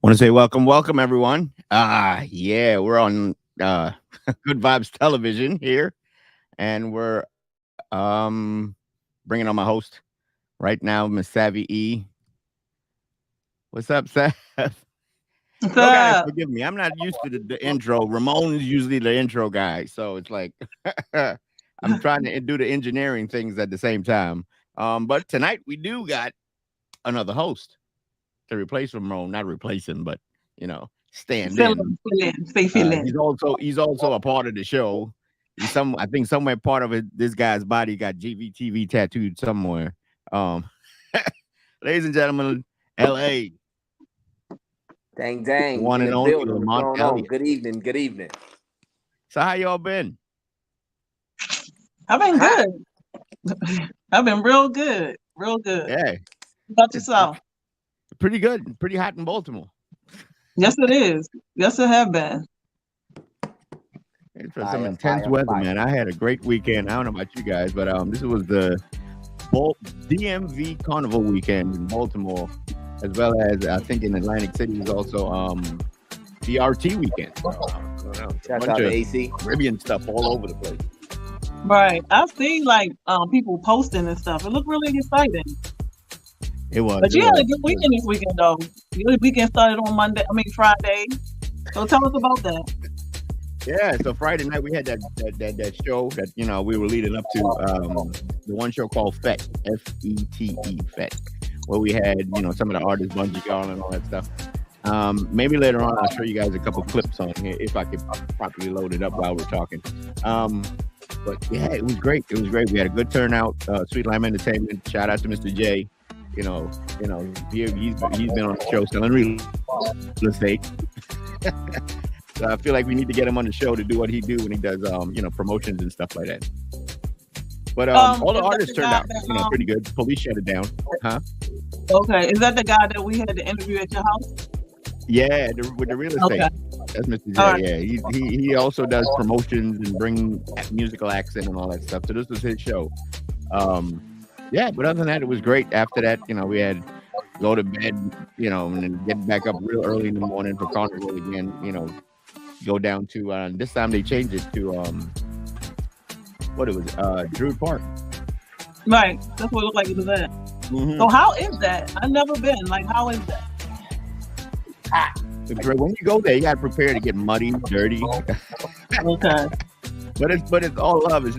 Want to say welcome everyone. Yeah, we're on Good Vibes Television here, and we're bringing on my host right now, Miss Savvy E. What's up, Seth? What's Guys, up? forgive me. I'm not used to the intro. Ramon is usually the intro guy, so it's like I'm trying to do the engineering things at the same time. But tonight we do got another host to replace Ramon, not replace him, but stand in. Stay feeling. He's also a part of the show. I think somewhere part of it, this guy's body got Gvtv tattooed somewhere. Ladies and gentlemen, LA. Dang. One and only Lamont Elliott. Good evening. So how y'all been? I've been good. I've been real good. Yeah. How about yourself? Pretty good. Pretty hot in Baltimore. Yes, it is. Yes, it have been. It's for some intense weather, man. I had a great weekend. I don't know about you guys, but this was the DMV Carnival weekend in Baltimore, as well as I think in Atlantic City is also the RT weekend. Shout out to AC. Caribbean stuff all over the place. Right. I've seen people posting and stuff. It looked really exciting. It was. But you had a good weekend this weekend, though. Your weekend started on Friday. So tell us about that. Yeah, so Friday night we had that show that we were leading up to the one show called FET, F-E-T-E, FET, where we had some of the artists, Bungie Garland and all that stuff. Maybe later on I'll show you guys a couple clips on here if I could properly load it up while we're talking. But yeah, it was great. We had a good turnout. Sweet Lime Entertainment. Shout out to Mr. J. He's been on the show selling real estate. So I feel like we need to get him on the show to do what he do when he does promotions and stuff like that. But all the artists turned out pretty good. Police shut it down. Huh? Okay. Is that the guy that we had to interview at your house? Yeah, with the real estate. Okay. That's Mr. J. Right. Yeah, he also does promotions and bring musical accent and all that stuff. So this was his show. Yeah, but other than that, it was great. After that, we had go to bed, and then get back up real early in the morning for Carnival again. Go down to this time they changed it to Druid Park. Right, that's what it looked like it was at. Mm-hmm. So how is that? I've never been. Like, how is that? When you go there, you got to prepare to get muddy, dirty. Okay. But it's all love. Is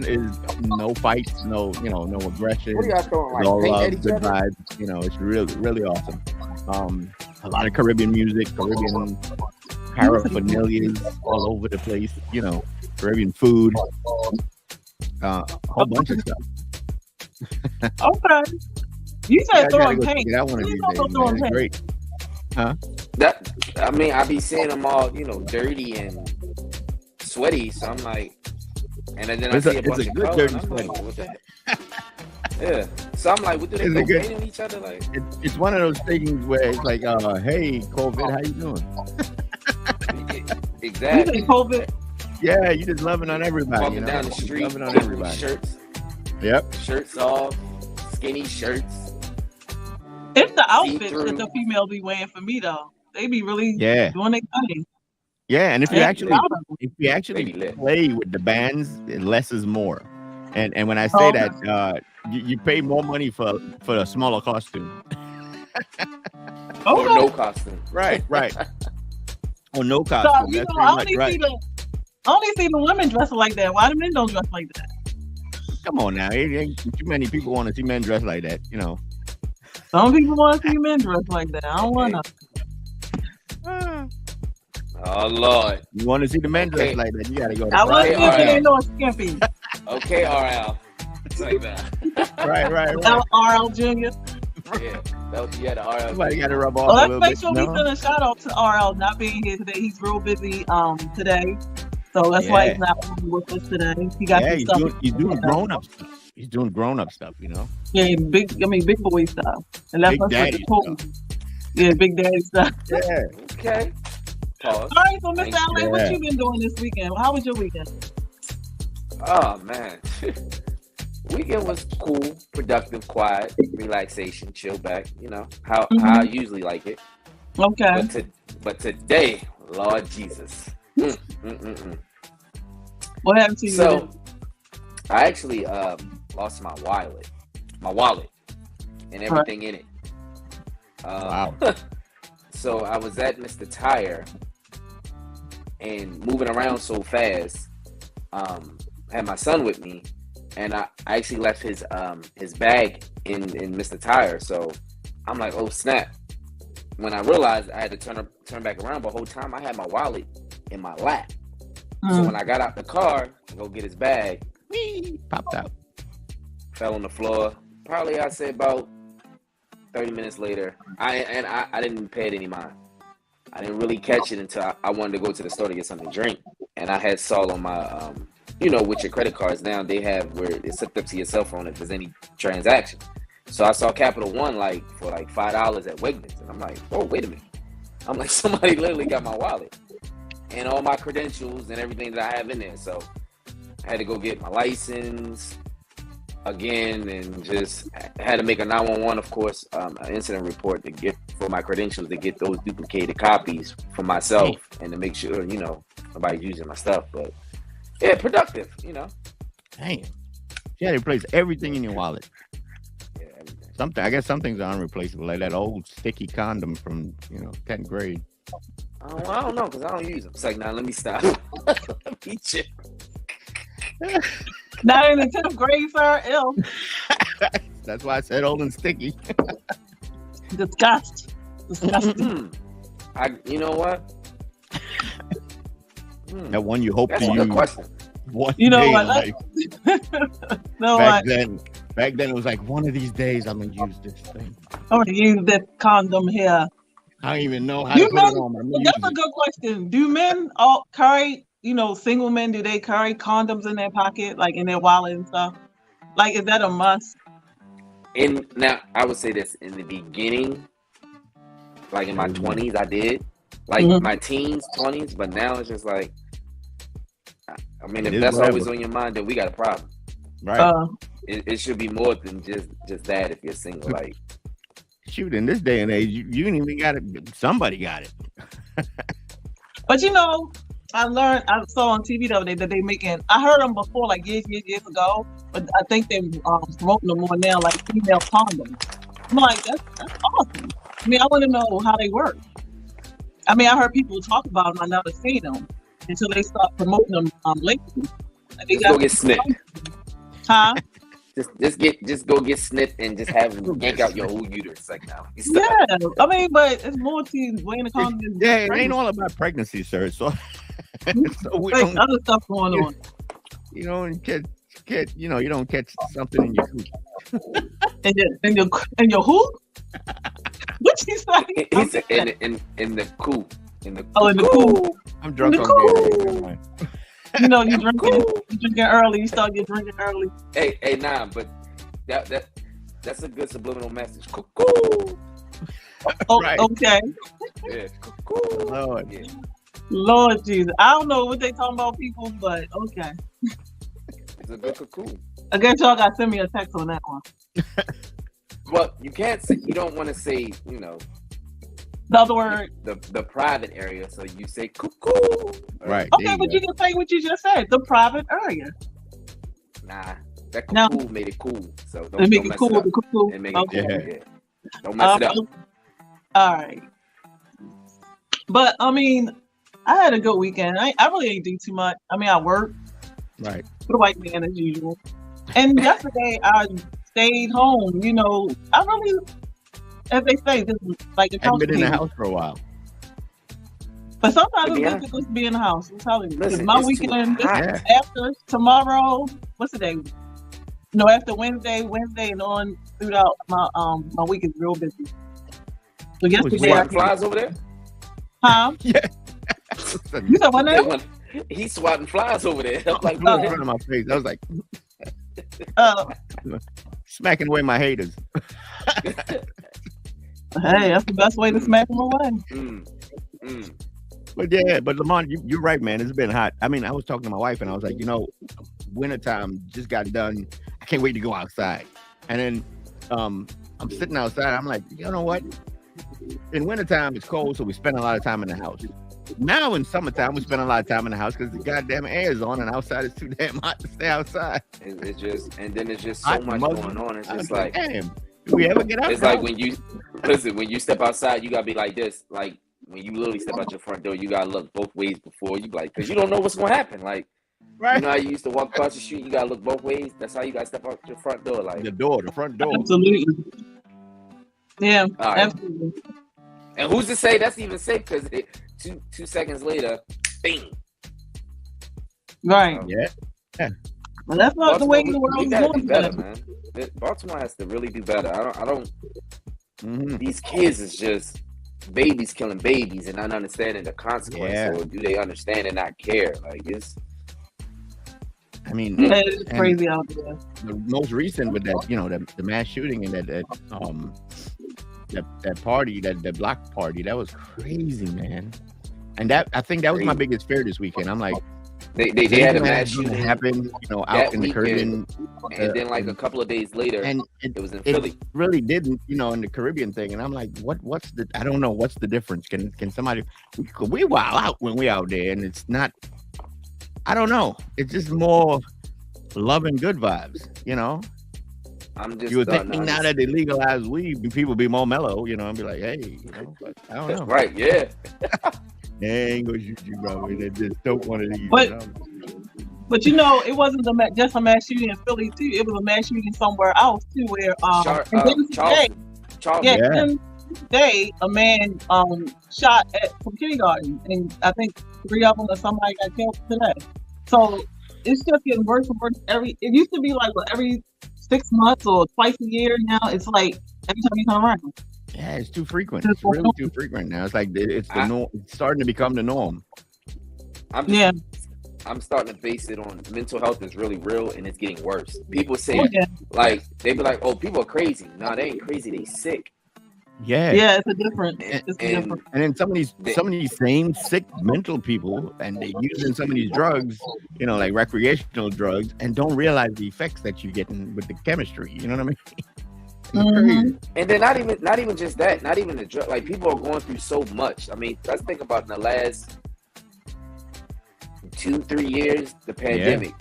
no fights, no aggression. What are y'all throwing, like all paint love, at each good other? vibes. It's really awesome. A lot of Caribbean music, Caribbean paraphernalia all over the place. Caribbean food, a whole bunch of stuff. Okay. You said throwing paint. That one of these days, man. It's great. Huh? I be seeing them all, dirty and sweaty. So I'm like. And then I see a bunch of good dirty sweaty. Like, what the heck? Yeah. So I'm like, what do they go painting each other? Like, it's one of those things where it's like, hey, COVID, how you doing? Exactly. You say COVID? Yeah, you just loving on everybody. Walking down the street, loving on everybody. Shirts. Yep. Shirts off, skinny shirts. It's the outfits that the females be wearing for me though. They be really doing their thing. Yeah, and if you actually play with the bands, less is more. And when I say that, you pay more money for a smaller costume. Or no costume. Right. Or no costume. So, I only see the women dressing like that. Why the men don't dress like that? Come on now. Ain't too many people want to see men dress like that, Some people want to see men dress like that. I don't want to. Oh, Lord. You want to see the men dress like that, you got to go to I want to see if they know it's skimpy. Okay, RL. It's like that. Right. RL Jr. Yeah, the RL. Somebody got to rub off. Well, let's make sure we send a shout out to RL not being here today. He's real busy today, so that's why he's not with us today. He got some stuff. He's doing grown up stuff. He's doing grown up stuff, you know. Yeah, big boy stuff. And that's big daddy stuff. Yeah, big daddy stuff. Yeah. Okay. Pause. All right, so Mr. Allen, what you been doing this weekend? How was your weekend? Oh man. Weekend was cool, productive, quiet, relaxation, chill back, you know, how I usually like it. Okay. But today, Lord Jesus. What happened to you? So I actually lost my wallet and everything in it. Wow. So I was at Mr. Tire and moving around so fast. Had my son with me, and I actually left his bag in Mr. Tire. So I'm like, oh snap! When I realized I had to turn back around, but the whole time I had my wallet in my lap. So when I got out the car to go get his bag, popped out, fell on the floor. Probably I'd say about 30 minutes later, I didn't pay it any mind. I didn't really catch it until I wanted to go to the store to get something to drink, and I had saw on my you know, with your credit cards now, they have where it's hooked up to your cell phone if there's any transaction. So I saw Capital One for $5 at Wegmans, and I'm like, oh, wait a minute. I'm like, somebody literally got my wallet and all my credentials and everything that I have in there. So I had to go get my license again, and just had to make a 911, of course, an incident report to get for my credentials, to get those duplicated copies for myself and to make sure, you know, nobody's using my stuff. But yeah, productive, you know. Damn. You had to replace everything in your wallet. Yeah, everything. I guess some things are unreplaceable, like that old sticky condom from, 10th grade. I don't know, because I don't use them. It's like, nah, let me stop. Let me chill. Not in the 10th grade, sir. Ill. That's why I said old and sticky. Disgusting. You know what? That one you hope That's to a use. good question. One you know day what? Back then it was like, one of these days I'm gonna use this thing. I'm gonna use this condom here. I don't even know how to put it on. That's a good question. Do men all carry, single men, do they carry condoms in their pocket, like in their wallet and stuff? Like, is that a must? Now, I would say this, in the beginning, like in my 20s, I did. Like my teens, 20s, but now it's just like, I mean, if that's always on your mind, then we got a problem. Right. It should be more than just that if you're single. Like, shoot, in this day and age, you ain't even got it. Somebody got it. But I saw on TV the other day that they making, I heard them before, like years ago, but I think they're promoting them more now, like female condoms. I'm like, that's awesome. I mean, I want to know how they work. I mean, I heard people talk about them. I never seen them until they start promoting them lately. Just go get snipped. Huh? Just go get snipped and just have them yank out your whole uterus. Like, now. Yeah, I mean, but it's more to wearing a condom. Yeah, it ain't all about pregnancy, sir. So, we like other stuff going on. You don't catch, you don't catch something in your hoop. in your hoop? What you say? He said in the coop. In the coop. I'm drunk on beer. You drinking early. You start getting drinking early. Hey, nah, but that's a good subliminal message. Cuckoo. Oh, right. Okay. Yeah. Cuckoo. Lord. Yeah. Lord Jesus. I don't know what they talking about, people, but okay. It's a good cuckoo. I guess y'all got to send me a text on that one. Well, you can't say, you don't want to say, the other word, the private area, so you say cuckoo. Right. Okay, but you can say what you just said, the private area. Nah, that cuckoo made it cool. So don't make mess it cool. it up. The cuckoo. And make Okay. it cool. Yeah. Don't mess it up. All right. But I mean, I had a good weekend. I really ain't do too much. I mean, I worked. Right. For the white man as usual. And yesterday I stayed home. I really, as they say, this is like a I've been in the house for a while. But sometimes it's good to just be in the house. I'm telling you. Because my weekend after tomorrow, what's the day? No, after Wednesday and on throughout my week is real busy. So yesterday swatting flies over there? Huh? Yeah. You said what now? He's swatting flies over there. I'm like, in front of my face. I was like, smacking away my haters. Hey, that's the best way to smack them away. But yeah, but Lamont, you're right, man. It's been hot. I mean, I was talking to my wife and I was like, wintertime just got done. I can't wait to go outside. And then I'm sitting outside. I'm like, you know what? In wintertime, it's cold, so we spend a lot of time in the house. Now in summertime, we spend a lot of time in the house because the goddamn air is on and outside is too damn hot to stay outside. It's just so much going on. It's just like, damn, do we ever get out? It's like when you step outside, you gotta be like this. Like when you literally step out your front door, you gotta look both ways before you like, because you don't know what's gonna happen. Like, right. You know how you used to walk across the street, you gotta look both ways. That's how you gotta step out your front door. Like the front door. Absolutely. Yeah, right. Absolutely. And who's to say that's even safe? Because 2 seconds later, bing. Right. Yeah. Well, that's not Baltimore, the way the world is going. Better, man. Baltimore has to really do better. I don't. These kids is just babies killing babies and not understanding the consequence. Yeah. Or do they understand and not care? Like it's. I mean, it's crazy out there. The most recent with that, the mass shooting and that party, that block party, that was crazy, man. And I think that was my biggest fear this weekend. I'm like, they had a mass shooting happen, out in the Caribbean, and then like a couple of days later, and it was in Philly. It really didn't, in the Caribbean thing. And I'm like, what's the? I don't know what's the difference. Can somebody? We wild out when we out there, and it's not. I don't know. It's just more love and good vibes, I'm just. You would think now that they legalize weed, people be more mellow, and be like, hey, but I don't know. Right? Yeah. They ain't gonna shoot you, bro. They just don't want to eat. But it wasn't just a mass shooting in Philly too. It was a mass shooting somewhere else too, where today a man shot at some kindergarten, and I think 3 of them or somebody got killed today. So it's just getting worse and worse. It used to be like every 6 months or twice a year. Now it's like every time you come around. Yeah, it's too frequent. It's really too frequent now. It's like it's the norm. It's starting to become the norm. I'm starting to base it on mental health is really real and it's getting worse. People say like they be like, oh, people are crazy. No, they ain't crazy. They sick. Yeah. Yeah, it's a different. And then some of these same sick mental people, and they using some of these drugs, like recreational drugs, and don't realize the effects that you're getting with the chemistry. You know what I mean? Mm-hmm. And then not even just that, not even the drug. Like people are going through so much. I mean, let's think about in the last 2-3 years, the pandemic.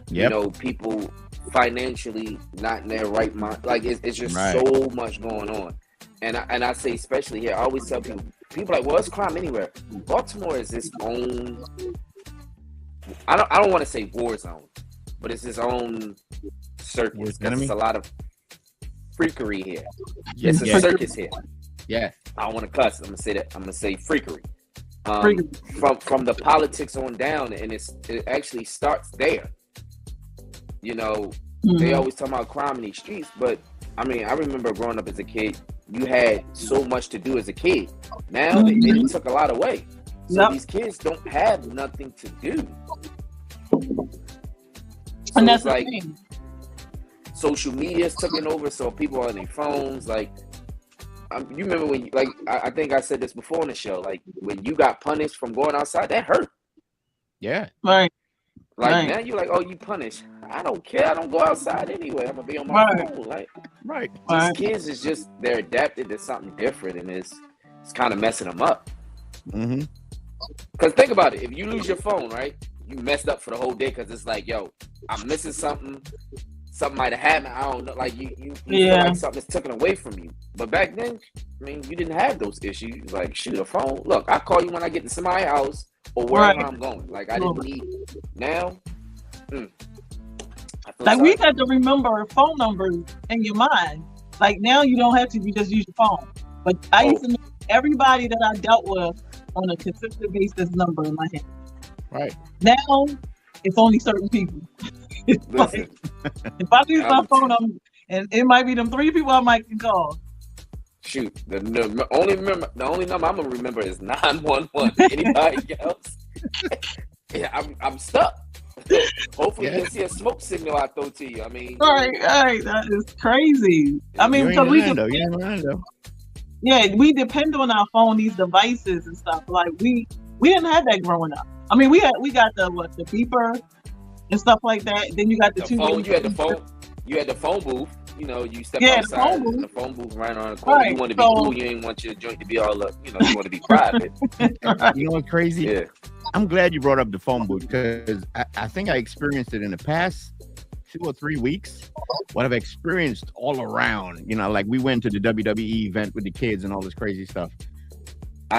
Yeah. People financially not in their right mind. Like it's just so much going on. And I say especially here, I always tell people like, well, it's crime anywhere. Baltimore is its own. I don't want to say war zone, but it's its own circus. There's a lot of freakery here. It's a circus here. Yeah. I don't want to cuss. I'm gonna say that. I'm gonna say freakery. From the politics on down, and it actually starts there. They always talk about crime in these streets, but I mean, I remember growing up as a kid. You had so much to do as a kid. Now they took a lot away. So these kids don't have nothing to do. So and that's like social media's taking over, so people are on their phones. Like, you remember when, I think I said this before on the show. Like when you got punished from going outside, that hurt. Yeah. Right. Like now you're like, oh, you punished. I don't care. I don't go outside anyway. I'm gonna be on my phone. Like, these kids is just they're adapted to something different, and it's kind of messing them up. Mm-hmm. Because think about it. If you lose your phone, right, you messed up for the whole day. Because it's like, yo, I'm missing something. Something might have happened. I don't know. Like you feel like something's taken away from you. But back then, I mean, you didn't have those issues. Like, shoot, a phone. Look, I call you when I get to somebody's house or wherever I'm going. Like, I didn't need. Now, like we had to remember phone numbers in your mind. Like now, you don't have to. You just use your phone. But I used to know everybody that I dealt with on a consistent basis number in my head. Right. Now, it's only certain people. Listen, if I lose my phone, and it might be them 3 people I might can call. Shoot, the only number I'm gonna remember is 911. Anybody else? Yeah, I'm stuck. Hopefully, you'll see a smoke signal I throw to you. I mean, all right, that is crazy. I mean, because we depend on our phone, these devices and stuff. Like we didn't have that growing up. I mean, we got the beeper and stuff like that. Then you got the phone. You had the phone. You had the phone booth. You know, you step outside and the phone booth right on the corner. Right. You want to be cool. You ain't want your joint to be all up. You know, you want to be private. You know what's crazy? Yeah. I'm glad you brought up the phone booth because I think I experienced it in the past 2 or 3 weeks. What I've experienced all around, you know, like we went to the WWE event with the kids and all this crazy stuff.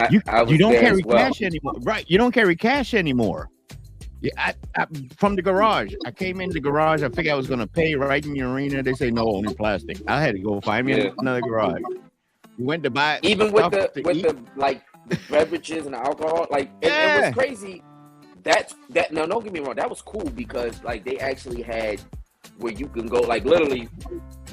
You don't carry cash anymore, right? You don't carry cash anymore. Yeah, I from the garage. I came in the garage. I figured I was gonna pay right in the arena. They say no, only plastic. I had to go find me another garage. We went to buy even with the like the beverages and the alcohol. Like it was crazy. That now don't get me wrong. That was cool because like they actually had where you can go. Like literally,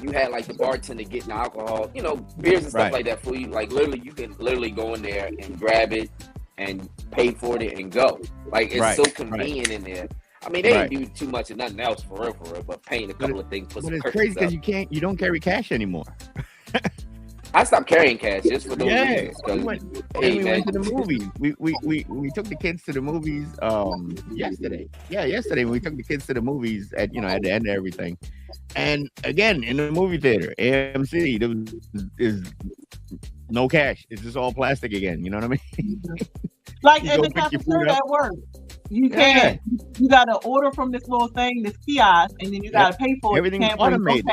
you had like the bartender getting the alcohol, you know, beers and stuff like that for you. Like literally, you can literally go in there and grab it and pay for it and go. Like it's so convenient in there. I mean, they didn't do too much of nothing else for real, but paying a couple of things for some. But it's crazy because you don't carry cash anymore. I stopped carrying cash just for those reasons. We went to the movies. We took the kids to the movies yesterday. Yeah, yesterday we took the kids to the movies at the end of everything. And again, in the movie theater, AMC, there is no cash. It's just all plastic again. You know what I mean? Like in the cafeteria at work. You can't. You got to order from this little thing, this kiosk, and then you got to pay for it. Everything's automated.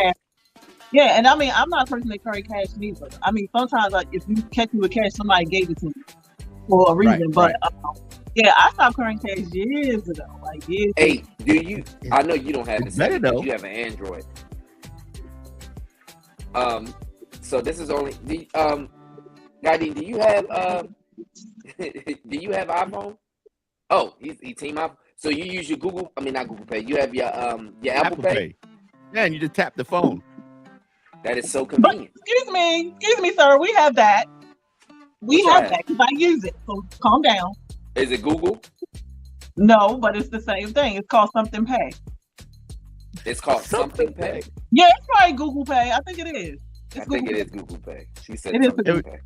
Yeah, and I mean, I'm not a person that carry cash neither. I mean, sometimes like if you catch me with cash, somebody gave it to me for a reason. I stopped carrying cash years ago. Like years. Hey, do you? I know you don't have this. You have an Android. So this is only the Guy, do you have iPhone? Oh, he team up. So you use your Google? I mean, not Google Pay. You have your Apple Pay. Yeah, and you just tap the phone. That is so convenient. But, excuse me, sir. We have that. We have that because I use it. So calm down. Is it Google? No, but it's the same thing. It's called Something Pay. It's called Something Pay. Yeah, it's probably Google Pay. I think it is. I think it is Google Pay. She said it is Google Pay.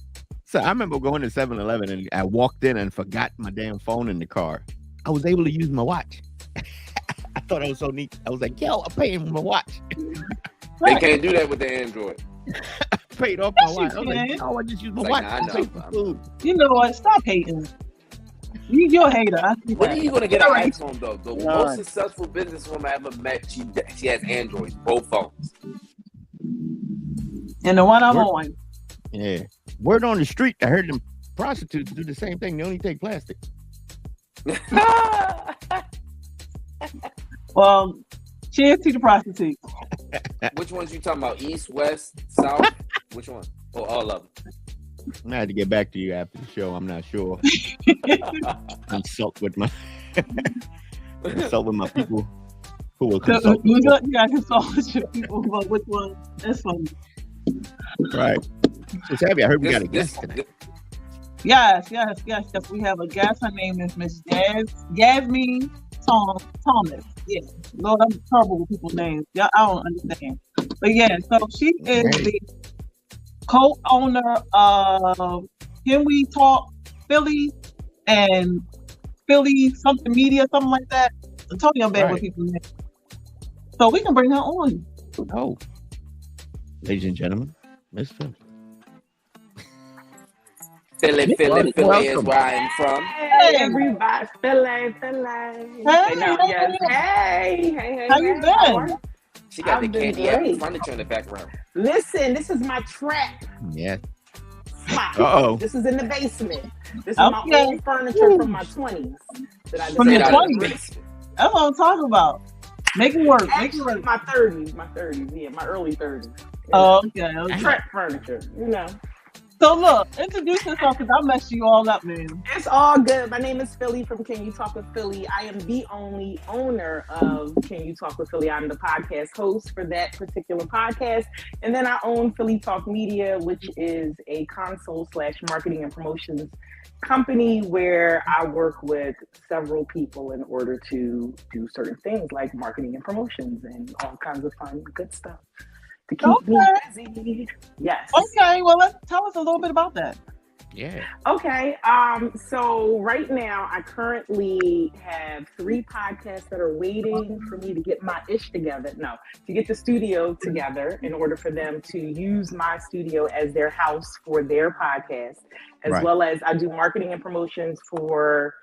So I remember going to 7-Eleven and I walked in and forgot my damn phone in the car. I was able to use my watch. I thought it was so neat. I was like, yo, I'm paying for my watch. They can't do that with the Android. I paid off my watch. I was like, no, I just use my watch. You know what? Stop hating. You're a hater. When are you going to get an iPhone, though? The most successful businesswoman I ever met, she has Androids, both phones. And the one I'm on. Yeah. Word on the street, I heard them prostitutes do the same thing. They only take plastic. Well, cheers to the prostitutes. Which ones you talking about? East, West, South? Which one? Oh, all of them. I had to get back to you after the show. I'm not sure. Consult with my people who will consult. You got consult with your people, but which one? That's funny. Right. So, Savvy, I heard we got a guest tonight. Yes. We have a guest. Her name is Miss Jasmine Thomas. Yes. Lord, I'm trouble with people's names. I don't understand. But yeah, so she is the co-owner of Can We Talk Philly and Philly something media, something like that. I'm telling you, I'm bad with people's names. So we can bring her on. Oh. Ladies and gentlemen, Miss Philly. Philly is where I'm from. Hey, everybody. Philly. Hey. How you been? She got the candy apple furniture in the background. Listen, this is my trap. Yeah. Uh-oh. This is in the basement. This is my old furniture from my 20s. From your 20s? That's what I'm talking about. Make it work. Actually, my 30s. Yeah, my early 30s. Oh, okay. Trap furniture, you know. So look, introduce yourself because I messed you all up, man. It's all good. My name is Philly from Can You Talk with Philly. I am the only owner of Can You Talk with Philly. I'm the podcast host for that particular podcast. And then I own Philly Talk Media, which is a console/marketing and promotions company where I work with several people in order to do certain things like marketing and promotions and all kinds of fun, good stuff. To keep me busy. Yes. Okay, well, tell us a little bit about that. Yeah. Okay. So right now I currently have 3 podcasts that are waiting for me to get my ish together. No, to get the studio together in order for them to use my studio as their house for their podcast, as well as I do marketing and promotions for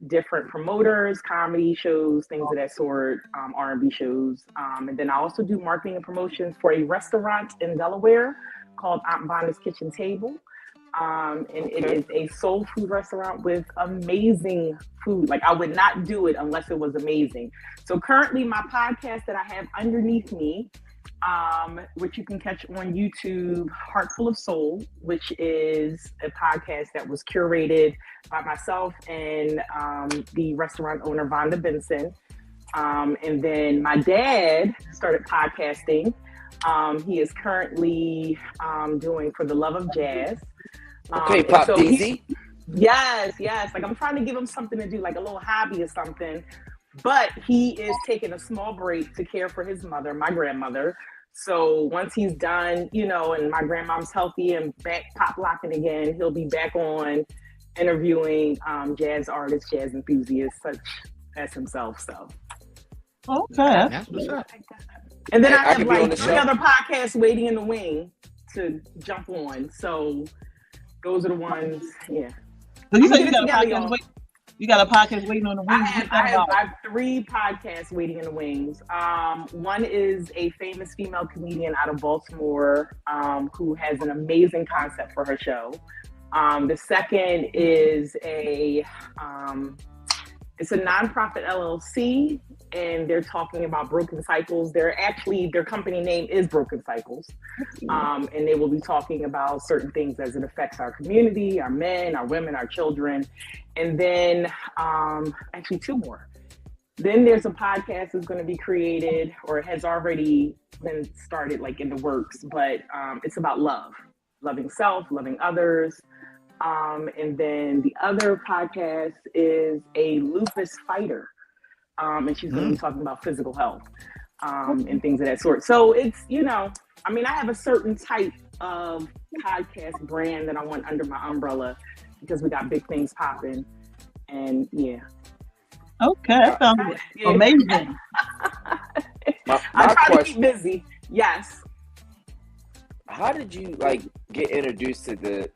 different promoters, comedy shows, things of that sort, R&B shows. And then I also do marketing and promotions for a restaurant in Delaware called Aunt Bonna's Kitchen Table. And it is a soul food restaurant with amazing food. Like I would not do it unless it was amazing. So currently my podcast that I have underneath me, which you can catch on YouTube, Heartful of Soul, which is a podcast that was curated by myself and the restaurant owner, Vonda Benson. And then my dad started podcasting. He is currently doing For the Love of Jazz. Okay, Pop so DZ. Yes. Like I'm trying to give him something to do, like a little hobby or something. But he is taking a small break to care for his mother, my grandmother. So once he's done, and my grandmom's healthy and back pop locking again, he'll be back on interviewing jazz artists, jazz enthusiasts, such as himself. So. Okay. That's what's up. And then I have like 3 other podcasts waiting in the wing to jump on. So those are the ones, yeah. So you said you got a podcast waiting on the wings. I have 3 podcasts waiting in the wings. One is a famous female comedian out of Baltimore who has an amazing concept for her show. The second is it's a nonprofit LLC, and they're talking about broken cycles. Their company name is Broken Cycles. And they will be talking about certain things as it affects our community, our men, our women, our children. And then actually 2 more. Then there's a podcast that's going to be created or has already been started, like in the works, but it's about love, loving self, loving others. And then the other podcast is a lupus fighter. And she's going to be talking about physical health and things of that sort. So it's, I have a certain type of podcast brand that I want under my umbrella because we got big things popping. And yeah. Okay, that sounds amazing. I try to keep busy. Yes. How did you get introduced to the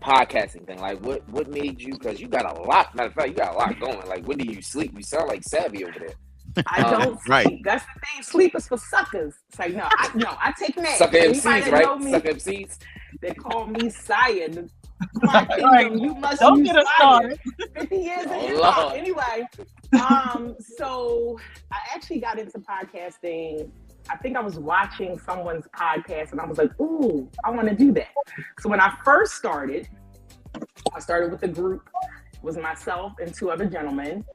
podcasting thing? Like what made you, because you got a lot, matter of fact, you got a lot going. Like, when do you sleep? You sound like Savvy over there. I don't sleep. Right. That's the thing. Sleep is for suckers. It's like, I take naps. Sucker MCs, right? Sucker MCs. They call me Sire. You must don't get us started. 50 years in Anyway, so I actually got into podcasting. I think I was watching someone's podcast and I was like, ooh, I want to do that. So when I first started, I started with a group. It was myself and 2 other gentlemen.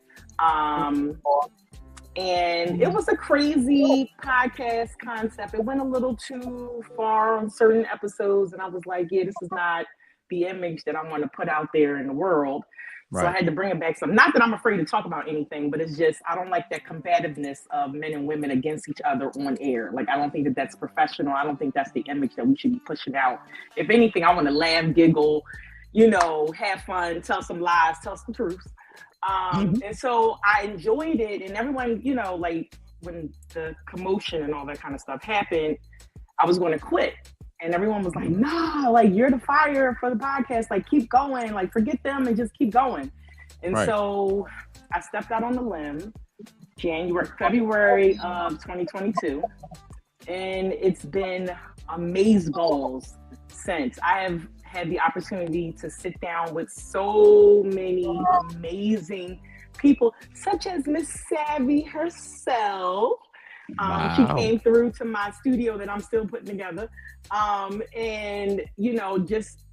And it was a crazy podcast concept. It went a little too far on certain episodes. And I was like, yeah, this is not the image that I want to put out there in the world. Right. So I had to bring it back some. Not that I'm afraid to talk about anything, but it's just, I don't like that combativeness of men and women against each other on air. Like, I don't think that that's professional. I don't think that's the image that we should be pushing out. If anything, I want to laugh, giggle, have fun, tell some lies, tell some truths. And so I enjoyed it. And everyone, when the commotion and all that kind of stuff happened, I was going to quit. And everyone was like, nah, you're the fire for the podcast. Keep going. Forget them and just keep going. And so I stepped out on the limb February of 2022. And it's been amazeballs since. I have had the opportunity to sit down with so many amazing people, such as Miss Savvy herself. She came through to my studio that I'm still putting together. And, you know, just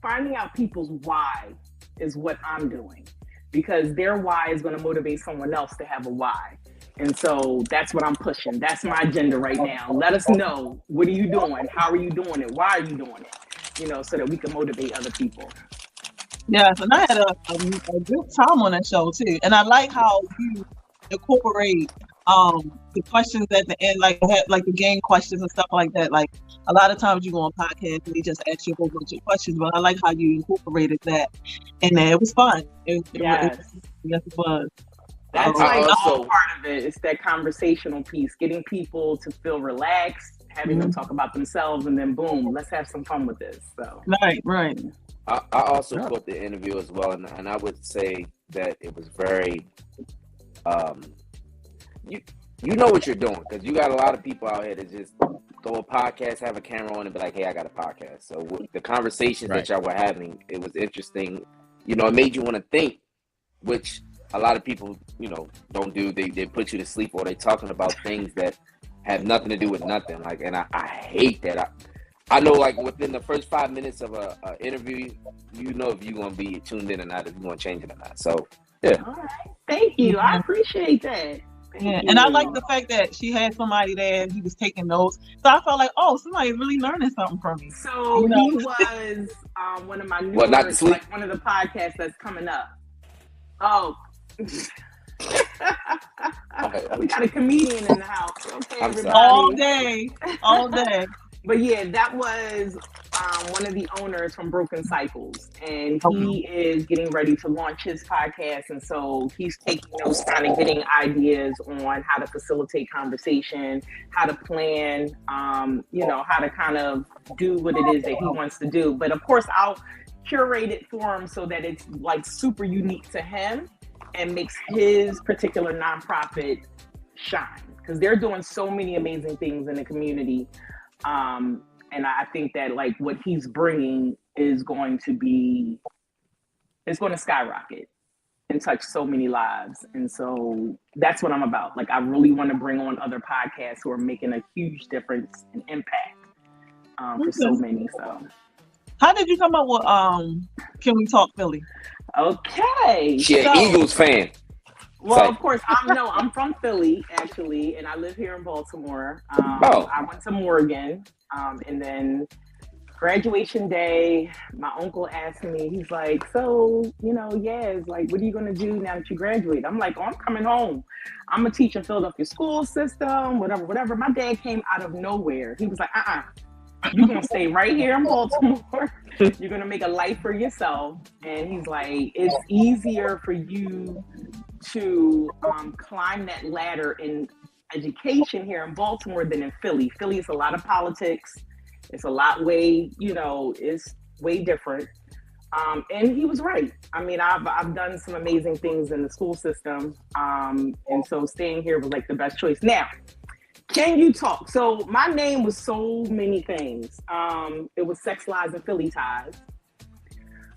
finding out people's why is what I'm doing, because their why is going to motivate someone else to have a why. And so that's what I'm pushing. That's my agenda right now. Let us know, what are you doing? How are you doing it? Why are you doing it? You know, so that we can motivate other people. Yes, and I had a good time on that show too. And I like how you incorporate the questions at the end, like the game questions and stuff like that. Like a lot of times you go on podcasts and they just ask you a whole bunch of questions, but I like how you incorporated that, and it was fun. Yes, it was. That's all part of it. It's that conversational piece, getting people to feel relaxed, having them talk about themselves, and then boom, let's have some fun with this. So right. I also caught the interview as well, and I would say that it was very, you know what you're doing, because you got a lot of people out here that just throw a podcast, have a camera on, and be like, hey, I got a podcast. So the conversations that y'all were having, it was interesting. You know, it made you want to think, which a lot of people, you know, don't do. They put you to sleep, or they talking about things that have nothing to do with nothing. Like, and I hate that. I know, like, within the first 5 minutes of a interview, you know if you're going to be tuned in or not, if you're going to change it or not. So, yeah. All right. Thank you. I appreciate that. Yeah, and I like the fact that she had somebody there and he was taking notes. So I felt like, oh, somebody's really learning something from me. So he was one of my new one of the podcasts that's coming up. Oh. We got a comedian in the house. Okay, everybody. All day. But yeah, that was one of the owners from Broken Cycles, and he is getting ready to launch his podcast, and so he's taking those, kind of getting ideas on how to facilitate conversation, how to plan, you know, how to kind of do what it is that he wants to do. But of course, I'll curate it for him so that it's like super unique to him and makes his particular nonprofit shine, because they're doing so many amazing things in the community. And I think that like what he's bringing is going to skyrocket and touch so many lives. And so that's what I'm about. Like, I really want to bring on other podcasts who are making a huge difference and impact for so many. So how did you come up with Can We Talk Philly? Okay. She's an Eagles fan. Well, of course, I'm from Philly, actually, and I live here in Baltimore. I went to Morgan, and then graduation day, my uncle asked me, he's like, so, you know, like, what are you going to do now that you graduate? I'm like, oh, I'm coming home. I'm going to teach in Philadelphia school system, whatever. My dad came out of nowhere. He was like, you're going to stay right here in Baltimore. You're going to make a life for yourself. And he's like, it's easier for you to climb that ladder in education here in Baltimore than in Philly. Philly is a lot of politics. It's a lot it's way different. And he was right. I mean, I've done some amazing things in the school system. And so staying here was like the best choice. Now, Can You Talk? So my name was so many things. It was Sex, Lies, and Philly Ties.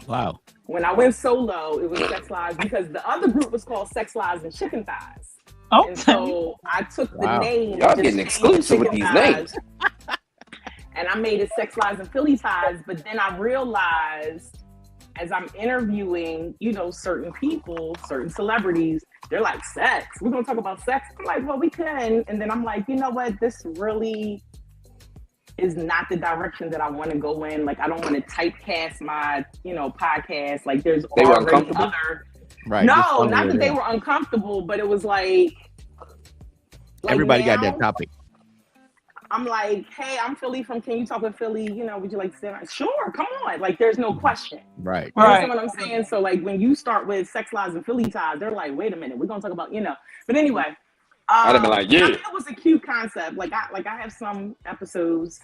Wow. When I went solo, it was Sex, Lies, because the other group was called Sex, Lies, and Chicken Thighs. Okay. And so I took the name. Y'all getting exclusive with these names. And I made it Sex, Lies, and Philly Ties. But then I realized, as I'm interviewing, you know, certain people, certain celebrities, they're like, sex? We're going to talk about sex? I'm like, well, we can. And then I'm like, you know what? This really is not the direction that I want to go in. Like, I don't want to typecast my, you know, podcast. Like, there's already other. Right. No, not that they were uncomfortable, but it was like everybody got that topic. I'm like, hey, I'm Philly from Can You Talk with Philly? You know, would you like to say that? Sure, come on. Like, there's no question. Right. You know what I'm saying? So, like, when you start with Sex, Lies, and Philly Ties, they're like, wait a minute, we're going to talk about, you know. But anyway. I'd have been like, yeah. I think it was a cute concept. Like I have some episodes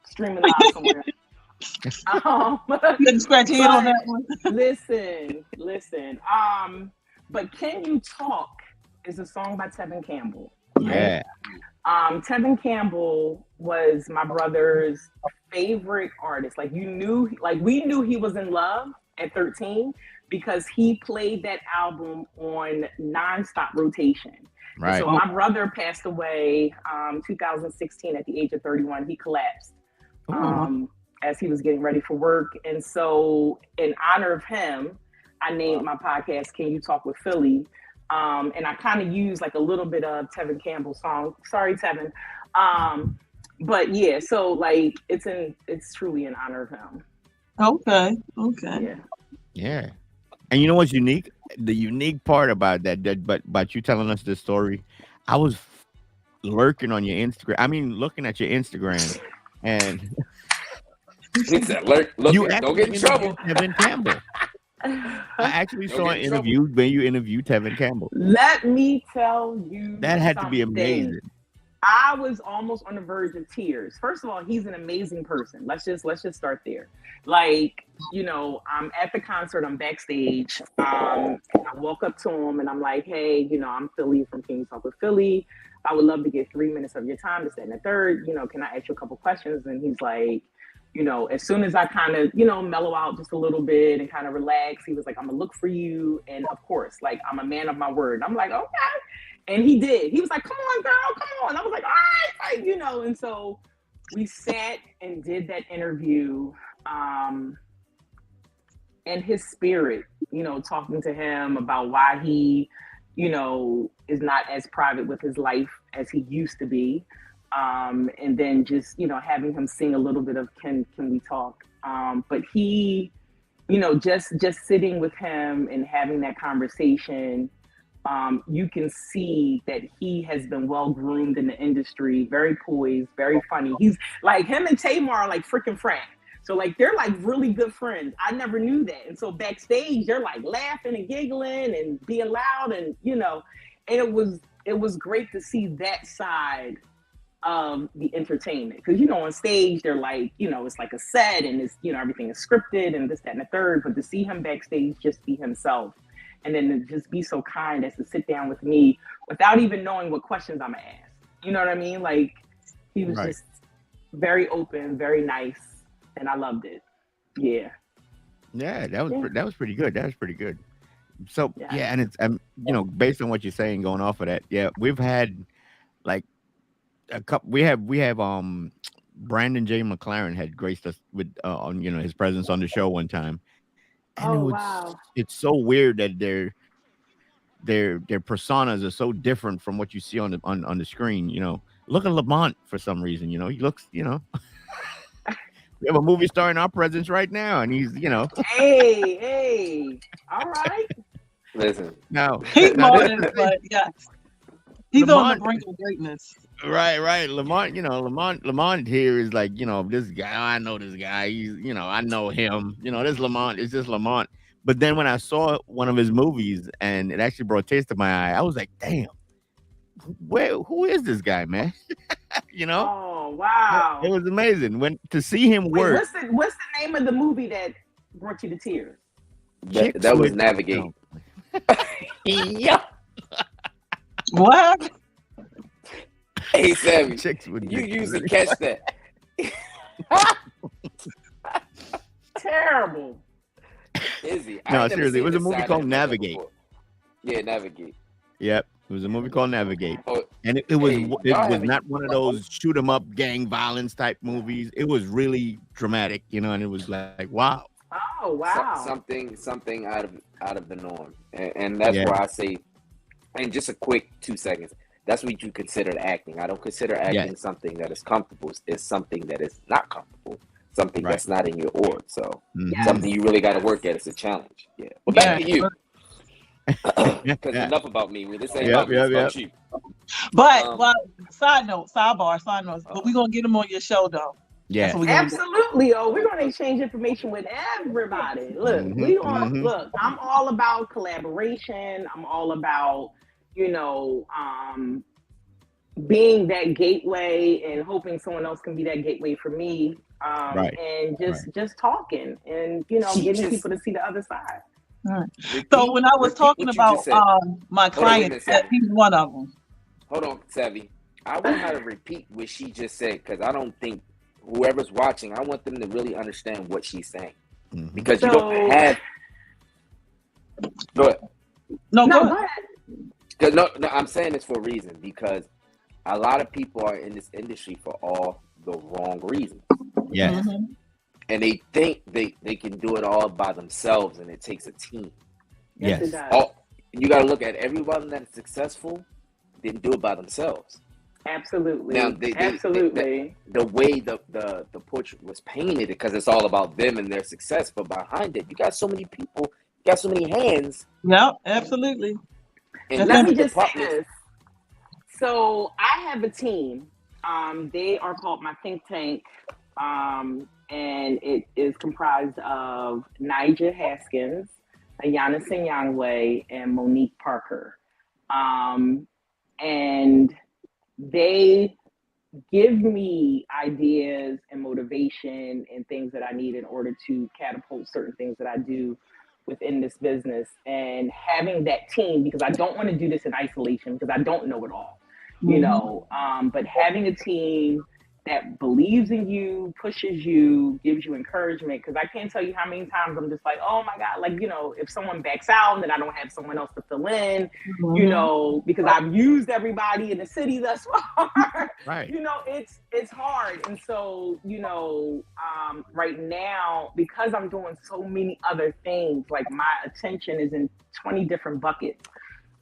streaming live somewhere. Didn't scratch your head on that one. Listen. But Can You Talk is a song by Tevin Campbell. Yeah. Tevin Campbell was my brother's favorite artist. Like we knew he was in love at 13 because he played that album on nonstop rotation. Right. So my brother passed away 2016 at the age of 31. He collapsed as he was getting ready for work. And so in honor of him, I named my podcast, Can You Talk with Philly? And I kind of used like a little bit of Tevin Campbell's song. Sorry, Tevin. But yeah, so like it's truly in honor of him. Okay. Yeah. And you know what's unique? The unique part about but you telling us this story, I was lurking on your Instagram. I mean, looking at your Instagram, and he said, "Lurk, don't get in trouble." Tevin Campbell. I actually saw an interview when you interviewed Tevin Campbell. Let me tell you, that had to be amazing. I was almost on the verge of tears. First of all, he's an amazing person. Let's just start there. Like, you know, I'm at the concert, I'm backstage. I walk up to him and I'm like, hey, you know, I'm Philly from Can You Talk with Philly? I would love to get 3 minutes of your time, this, that, and the third. You know, can I ask you a couple questions? And he's like, you know, as soon as I kind of, you know, mellow out just a little bit and kind of relax, he was like, I'm gonna look for you. And of course, like, I'm a man of my word. I'm like, okay. And he did. He was like, come on, girl, come on. I was like, all right, like, you know. And so we sat and did that interview. And his spirit, you know, talking to him about why he, you know, is not as private with his life as he used to be. And then just, you know, having him sing a little bit of Can We Talk? But he, you know, just sitting with him and having that conversation, you can see that he has been well groomed in the industry, very poised, very funny. He's like, him and Tamar are like freaking friends. So like, they're like really good friends. I never knew that. And so backstage, they're like laughing and giggling and being loud and, you know, and it was great to see that side of the entertainment. Cause you know, on stage, they're like, you know, it's like a set and it's, you know, everything is scripted and this, that, and the third, but to see him backstage, just be himself. And then to just be so kind as to sit down with me without even knowing what questions I'm gonna ask. You know what I mean? Like, he was just very open, very nice, and I loved it. Yeah. Yeah, that was pretty good. That was pretty good. So yeah, and it's you know, based on what you're saying, going off of that, yeah, we've had like a couple. We have Brandon J. McLaren had graced us with on, you know, his presence on the show one time. And it's so weird that their personas are so different from what you see on the screen. You know, look at Lamont for some reason. You know, he looks, you know, we have a movie star in our presence right now, and he's, you know, hey, all right. Listen, now he's modern, but yes, he's Lamont, on the brink of greatness. Right. Lamont, you know, Lamont here is like, you know, this guy, I know this guy. He's, you know, I know him. You know, this Lamont, it's just Lamont. But then when I saw one of his movies and it actually brought a taste to my eye, I was like, damn, who is this guy, man? You know? Oh, wow. It was amazing when to see him work. What's the name of the movie that brought you to tears? That was Navigate. Yeah. What? Hey, Sammy, you usually catch that. Terrible. Izzy. No, seriously, it was a movie called Navigate. Yeah, Navigate. Yep, it was a movie called Navigate, and it was not one of those shoot 'em up gang violence type movies. It was really dramatic, you know, and it was like wow. Oh wow. Something out of the norm, and that's why I say, and just a quick 2 seconds. That's what you consider acting. I don't consider acting something that is comfortable. It's something that is not comfortable. Something that's not in your org. So something you really got to work at. It's a challenge. Yeah. Well, back to you. Because enough about me. This ain't about me. It's about you. But sidebar. But we're gonna get him on your show though. Yeah, absolutely. Oh, we're gonna exchange information with everybody. Look, look. I'm all about collaboration. I'm all about, you know, being that gateway and hoping someone else can be that gateway for me. And just talking and, you know, getting people to see the other side. So when I was talking about my client, he's one of them. Hold on, Savvy. I want her to repeat what she just said, because I don't think whoever's watching, I want them to really understand what she's saying. Because you don't have. Go ahead. No, go ahead. Because no, I'm saying this for a reason, because a lot of people are in this industry for all the wrong reasons. Yeah. And they think they can do it all by themselves, and it takes a team. Yes, it does. You got to look at everyone that's successful didn't do it by themselves. Absolutely. Now, Absolutely. The way the portrait was painted, because it's all about them and their success, but behind it, you got so many people, you got so many hands. Yep, absolutely. And let me just say this. So I have a team. They are called my think tank. And it is comprised of Nigel Haskins, Ayana Senyangwe, and Monique Parker. And they give me ideas and motivation and things that I need in order to catapult certain things that I do within this business. And having that team, because I don't want to do this in isolation, because I don't know it all, you know, but having a team that believes in you, pushes you, gives you encouragement. Because I can't tell you how many times I'm just like, oh my God, like, you know, if someone backs out, then I don't have someone else to fill in, you know, because I've used everybody in the city thus far. Right. You know, it's hard. And so, you know, right now, because I'm doing so many other things, like my attention is in 20 different buckets.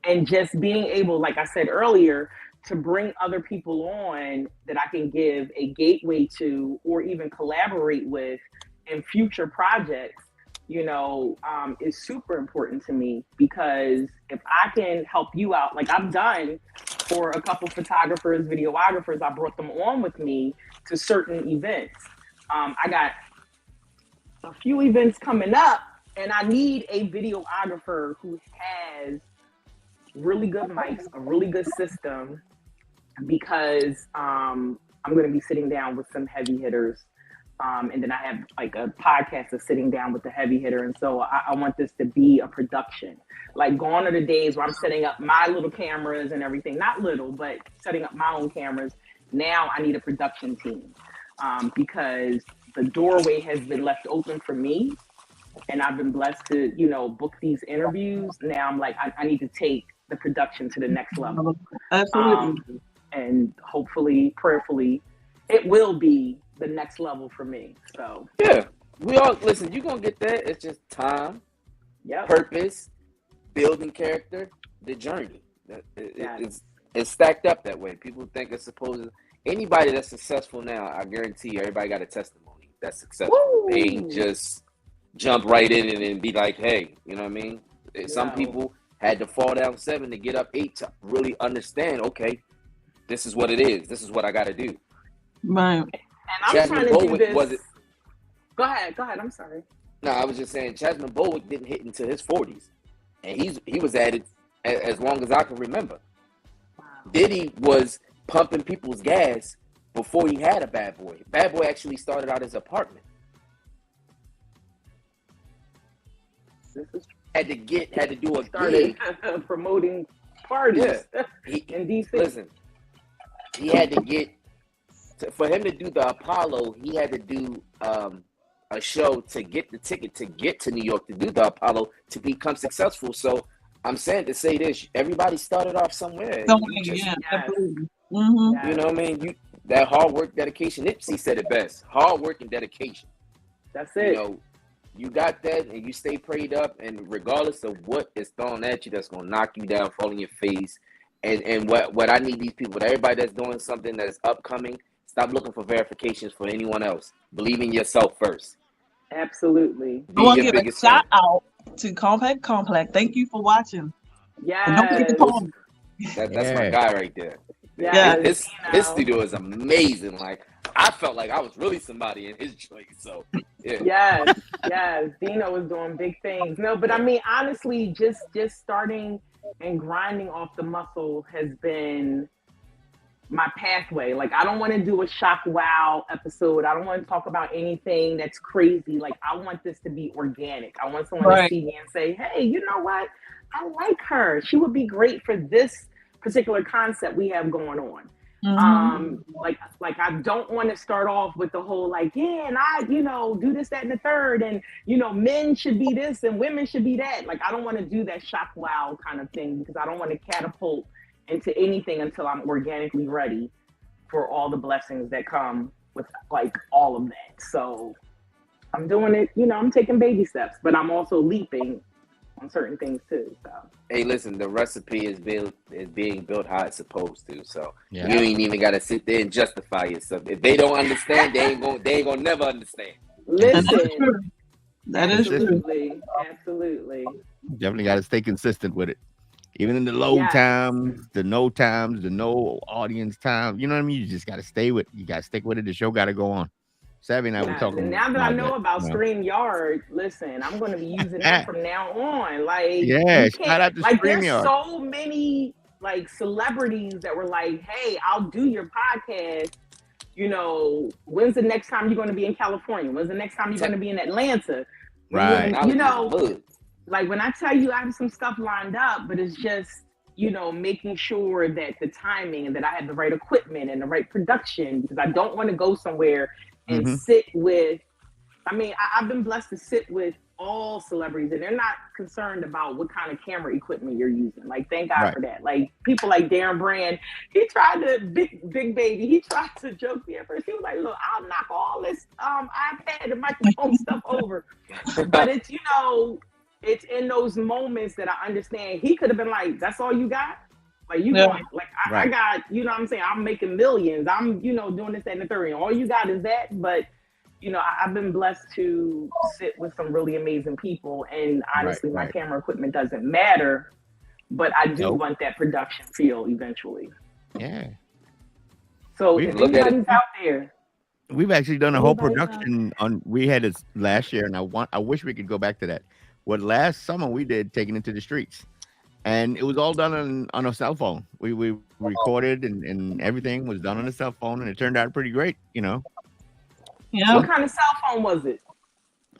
And just being able, like I said earlier, to bring other people on that I can give a gateway to, or even collaborate with in future projects, you know, is super important to me. Because if I can help you out, like I've done for a couple photographers, videographers, I brought them on with me to certain events. I got a few events coming up, and I need a videographer who has really good mics, a really good system, because I'm going to be sitting down with some heavy hitters. And then I have like a podcast of sitting down with the heavy hitter. And so I want this to be a production. Like, gone are the days where I'm setting up my little cameras and everything. Not little, but setting up my own cameras. Now I need a production team, because the doorway has been left open for me. And I've been blessed to, you know, book these interviews. Now I'm like, I need to take the production to the next level. Absolutely. And hopefully, prayerfully, it will be the next level for me. So yeah, we all listen. You're gonna get that. It's just time, purpose, building character, the journey. It's stacked up that way. People think it's supposed to. Anybody that's successful now, I guarantee you, everybody got a testimony that's successful. Woo! They ain't just jump right in it and be like, hey, you know what I mean? Some people had to fall down 7 to get up 8 to really understand, okay, this is what it is. This is what I got to do. Right. And I'm trying to do this. Go ahead. I'm sorry. No, I was just saying, Chasman Bowick didn't hit into his 40s. And he was at it as long as I can remember. Wow. Diddy was pumping people's gas before he had a Bad Boy. Bad Boy actually started out his apartment. Had to do a gig. Promoting parties in DC. Listen, he had to get for him to do the Apollo. He had to do a show to get the ticket to get to New York to do the Apollo to become successful. So I'm saying to say this: everybody started off somewhere. Absolutely. You know what I mean? That hard work, dedication. Nipsey said it best: hard work and dedication. That's it. You know, you got that, and you stay prayed up, and regardless of what is thrown at you, that's gonna knock you down, fall in your face. And what I need these people, everybody that's doing something that's upcoming, stop looking for verifications for anyone else. Believe in yourself first. Absolutely. I want to give a shout out to Complex. Thank you for watching. Yeah. That's my guy right there. Yeah. His studio is amazing. Like, I felt like I was really somebody in his joint. So yeah. Yes. Dino is doing big things. No, but I mean, honestly, just starting and grinding off the muscle has been my pathway. Like, I don't want to do a shock wow episode. I don't want to talk about anything that's crazy. Like, I want this to be organic. I want someone to see me and say, hey, you know what? I like her. She would be great for this particular concept we have going on. Like I don't want to start off with the whole like, yeah, and I, do this, that, and the third, and men should be this and women should be that. Like I don't want to do that shock wow kind of thing because I don't want to catapult into anything until I'm organically ready for all the blessings that come with like all of that. So I'm doing it, I'm taking baby steps, but I'm also leaping on certain things too. So hey, listen, the recipe is being built how it's supposed to. So you ain't even got to sit there and justify yourself. If they don't understand, they ain't gonna never understand. Listen, that is absolutely. Definitely got to stay consistent with it, even in the low times, the no audience time. You know what I mean? You just got to stay with. You got to stick with it. The show got to go on. Savvy and I were talking. Now that I know about StreamYard, listen, I'm going to be using that from now on. Like, shout out to like StreamYard. There's so many like celebrities that were like, "Hey, I'll do your podcast." When's the next time you're going to be in California? When's the next time you're going to be in Atlanta? Right. Like when I tell you I have some stuff lined up, but it's just making sure that the timing and that I have the right equipment and the right production because I don't want to go somewhere and sit with, I've been blessed to sit with all celebrities and they're not concerned about what kind of camera equipment you're using. Like, thank God for that. Like people like Darren Brand, he tried to, Big Baby, he tried to joke me at first. He was like, look, I'll knock all this iPad and microphone stuff over. But it's, it's in those moments that I understand he could have been like, that's all you got? Like you going, like I got, what I'm saying? I'm making millions. I'm, doing this, that, and the third. All you got is that. But, I've been blessed to sit with some really amazing people. And honestly, my camera equipment doesn't matter. But I do want that production feel eventually. Yeah. So if anybody's out there. We've actually done a whole production we had it last year. And I wish we could go back to that. What last summer we did, Taking It to the Streets. And it was all done on a cell phone. We recorded and everything was done on a cell phone, and it turned out pretty great, Yeah. What kind of cell phone was it?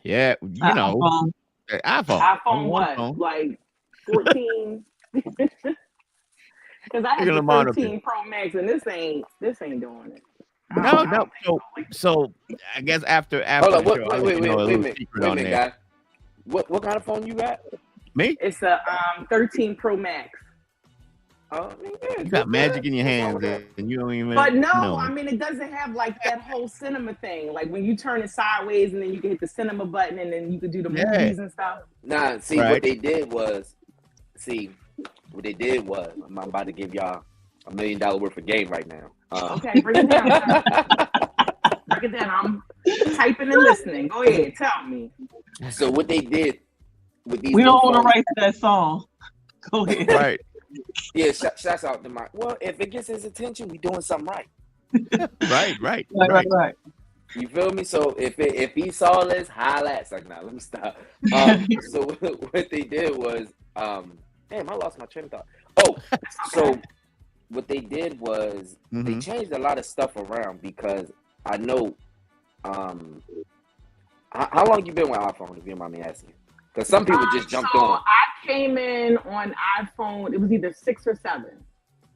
Yeah, iPhone. iPhone what? Phone. Like 14? Because I had the 13 Pro Max, and this ain't doing it. No. So I guess after. Hold on, wait a minute, guy. What kind of phone you got? Me? It's a 13 Pro Max. You got magic in your hands, and you don't even. But no, it doesn't have like that whole cinema thing. Like when you turn it sideways, and then you can hit the cinema button, and then you could do the movies and stuff. Nah, see what they did was, I'm about to give y'all $1 million worth of game right now. Okay, bring it down. Break it down. I'm typing and listening. Go ahead, tell me. So what they did with these, we don't want to write to that song. Go ahead. Right. Yeah, shouts out to Mike. Well, if it gets his attention, we doing something right. Right. You feel me? So if he saw this, holla at. It's like, nah, let me stop. So what they did was, damn, I lost my train of thought. Oh, so what they did was they changed a lot of stuff around because I know. How long you been with iPhone? If you don't mind me asking, because some people just jumped on. I came in on iPhone. It was either 6 or 7.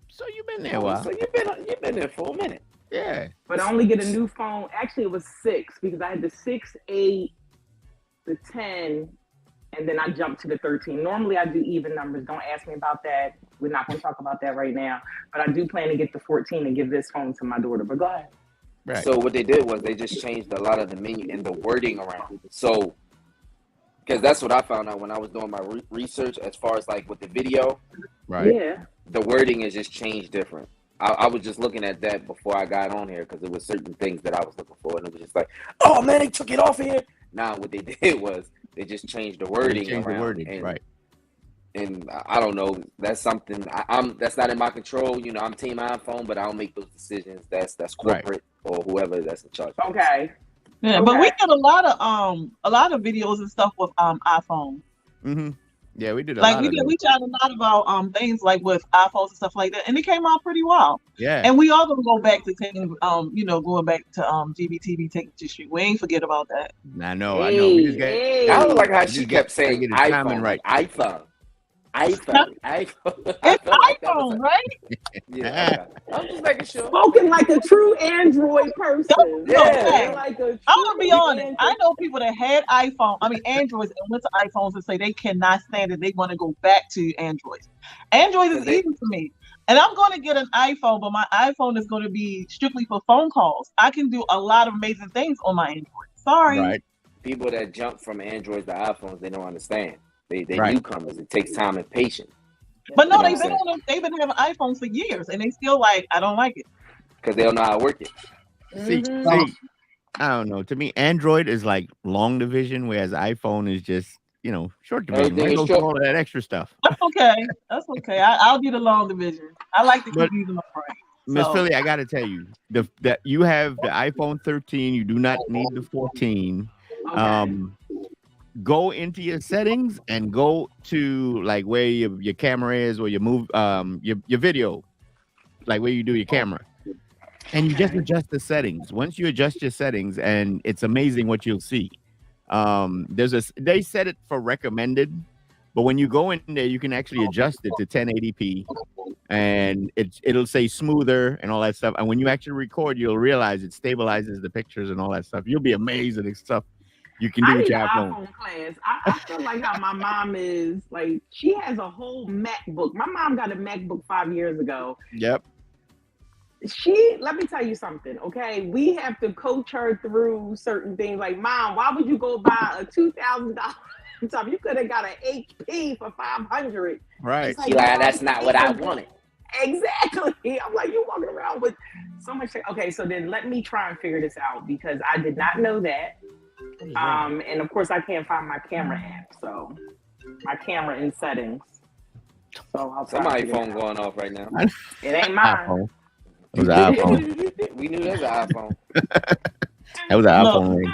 So you've been there a while. So you've been there for a minute. Yeah. But I only get a new phone. Actually, it was 6 because I had the 6, 8, the 10, and then I jumped to the 13. Normally, I do even numbers. Don't ask me about that. We're not going to talk about that right now. But I do plan to get the 14 and give this phone to my daughter. But go ahead. Right. So what they did was they just changed a lot of the menu and the wording around. So, because that's what I found out when I was doing my research as far as like with the video. Right. Yeah. The wording is just changed different. I was just looking at that before I got on here because there was certain things that I was looking for, and it was just like, oh man, they took it off here. Nah, what they did was they just changed the wording around. Right. And I don't know. That's something that's not in my control. I'm Team iPhone, but I don't make those decisions. That's corporate or whoever that's in charge. Okay. Yeah, okay. But we did a lot of videos and stuff with iPhone. Mm-hmm. Yeah, we did a lot. Like we chatted a lot about things like with iPhones and stuff like that, and it came out pretty well. Yeah. And we all gonna go back to taking going back to Gvtv Taking to Street. We ain't forget about that. I know. We just I don't like how she kept saying iPhone, right. iPhone. iPhone. It's iPhone, right? Yeah. Okay. I'm just making sure. Spoken like a true Android person. Yeah. Like a I'm gonna be honest. Android. I know people that had Androids and went to iPhones and say they cannot stand it. They want to go back to Androids. Android is easy for me. And I'm going to get an iPhone, but my iPhone is going to be strictly for phone calls. I can do a lot of amazing things on my Android. Sorry. Right. People that jump from Androids to iPhones, they don't understand. They newcomers. It takes time and patience. But no, they've been having iPhones for years, and they still I don't like it because they don't know how to work it. See, I don't know. To me, Android is like long division, whereas iPhone is just short division. Why go through all of that extra stuff? That's okay. I'll do the long division. I like to keep using my brain. Miss Philly, I got to tell you, that you have the iPhone 13. You do not need the 14. Okay. Go into your settings and go to like where your camera is, or your your video, like where you do your camera, and you just adjust the settings. Once you adjust your settings, and it's amazing what you'll see. They set it for recommended, but when you go in there, you can actually adjust it to 1080p, and it'll say smoother and all that stuff. And when you actually record, you'll realize it stabilizes the pictures and all that stuff. You'll be amazed at the stuff you can do with your iPhone. Class. I feel like how my mom is, like, she has a whole MacBook. My mom got a MacBook 5 years ago. Yep. Let me tell you something, okay? We have to coach her through certain things. Like, Mom, why would you go buy a $2,000 laptop? You could have got an HP for $500. Right. Like, that's not what I wanted. Exactly. I'm like, you walking around with so much. Okay, so then let me try and figure this out, because I did not know that. And of course I can't find my camera app, so my camera in settings. So I'll somebody's phone going off right now. It ain't mine. It was an iPhone. We knew that was an iPhone. That was an iPhone ring.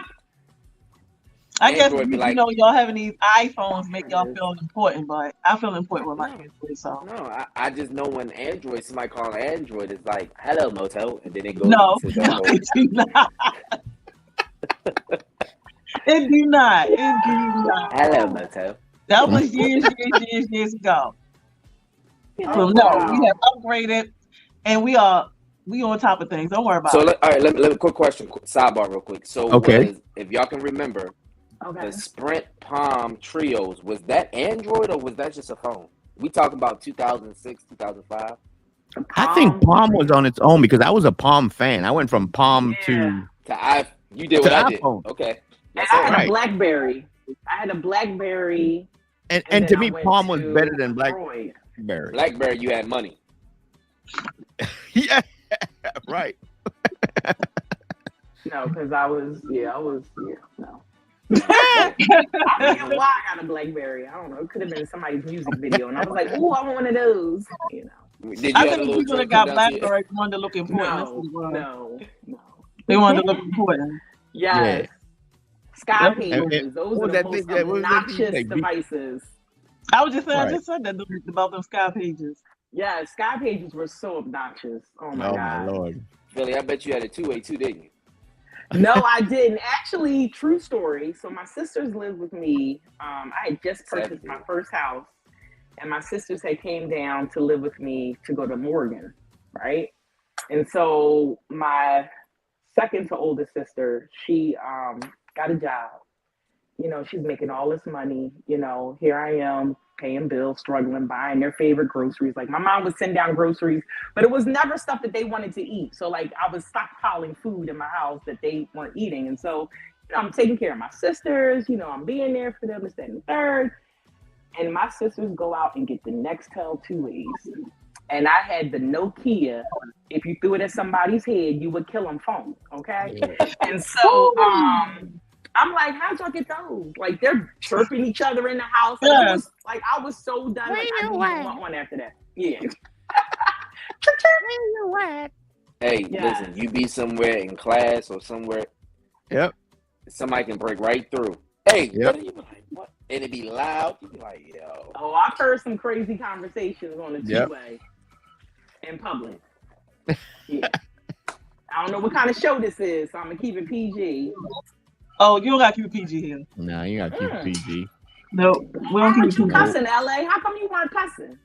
I guess y'all having these iPhones make y'all feel important, but I feel important with my Android. So no, I just know when somebody call an Android, it's like hello motel, and then it goes. No, it do not. It do not. Hello motel. That was years ago. So no, we have upgraded, and we on top of things. Don't worry about it. All right, let me quick question, sidebar real quick. So if y'all can remember, the Sprint Palm Trios, was that Android or was that just a phone? We talking about 2006, 2005? I think Palm was on its own, because I was a Palm fan. I went from Palm to iPhone. You did what I did. Okay. And I had a BlackBerry. And to me, Palm was better than BlackBerry. BlackBerry, you had money. Yeah, right. No, because I was no. I don't know why I got a BlackBerry. I don't know. It could have been somebody's music video, and I was like, "Oh, I want one of those." I think people that got BlackBerry wanted to look important. No. They wanted to look important. Yes. Yeah. Sky pages. Those are the most obnoxious devices. I just said that about them Sky pages. Yeah, Sky pages were so obnoxious. Oh my God. My Lord. Philly, I bet you had a 2-way too, didn't you? No, I didn't. Actually, true story. So my sisters lived with me. I had just purchased my first house, and my sisters had came down to live with me to go to Morgan, right? And so my second to oldest sister, she got a job. She's making all this money. Here I am paying bills, struggling, buying their favorite groceries. Like, my mom would send down groceries, but it was never stuff that they wanted to eat. So like, I was stockpiling food in my house that they weren't eating. And so, I'm taking care of my sisters, I'm being there for them, this, that, and the third. And my sisters go out and get the Nextel 2-ways. And I had the Nokia. If you threw it at somebody's head, you would kill them phone. Okay. Yeah. And so, I'm like, how'd y'all get those? Like, they're chirping each other in the house. Yeah. I was so done. Like, I didn't even want one after that. Yeah. Hey, listen, you be somewhere in class or somewhere. Yep. Somebody can break right through. Hey, what? You be like, what? And it be loud. You be like, yo. Oh, I've heard some crazy conversations on the 2-way in public. Yeah. I don't know what kind of show this is, so I'm going to keep it PG. Oh, you don't got to keep it PG here. No, you got to keep it PG. No, we don't Aren't keep you it. cussing, LA? How come you weren't cussing?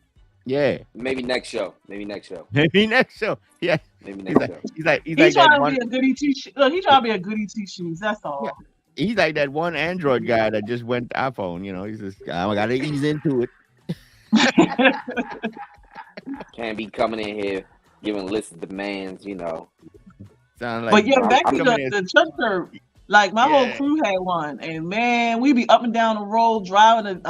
Yeah. Maybe next show. Maybe next show. Maybe next show. Yeah. Maybe He's next like, show. he's He's like that trying to one. be a goody two shoes. He trying to be a goody two shoes. That's all. Yeah. He's like that one Android guy that just went to iPhone. You know, he's just I gotta ease into it. Can't be coming in here giving list of demands. You know. Sound like But yeah, back to coming in- the church curve. Like my whole crew had one, and man, we be up and down the road driving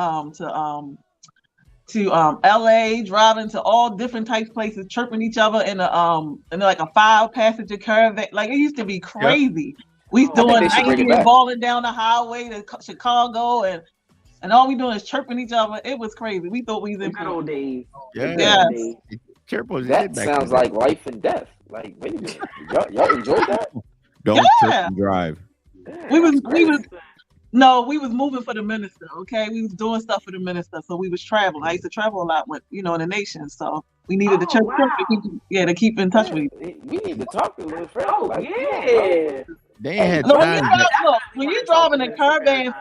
to LA, driving to all different types of places, chirping each other in like a 5-passenger caravan. Like it used to be crazy. We doing 90 and balling down the highway to Chicago, and all we doing is chirping each other. It was crazy. We thought we was in good old days. Yeah. Chirp was that sounds like life and death. Like, wait a minute, y'all enjoyed that? Don't chirp and drive. We was moving for the minister. Okay, we was doing stuff for the minister, so we was traveling. I used to travel a lot with in the nation, so we needed the church to keep in touch with you. We need to talk to little friend. Oh like, yeah. They had when you driving a caravan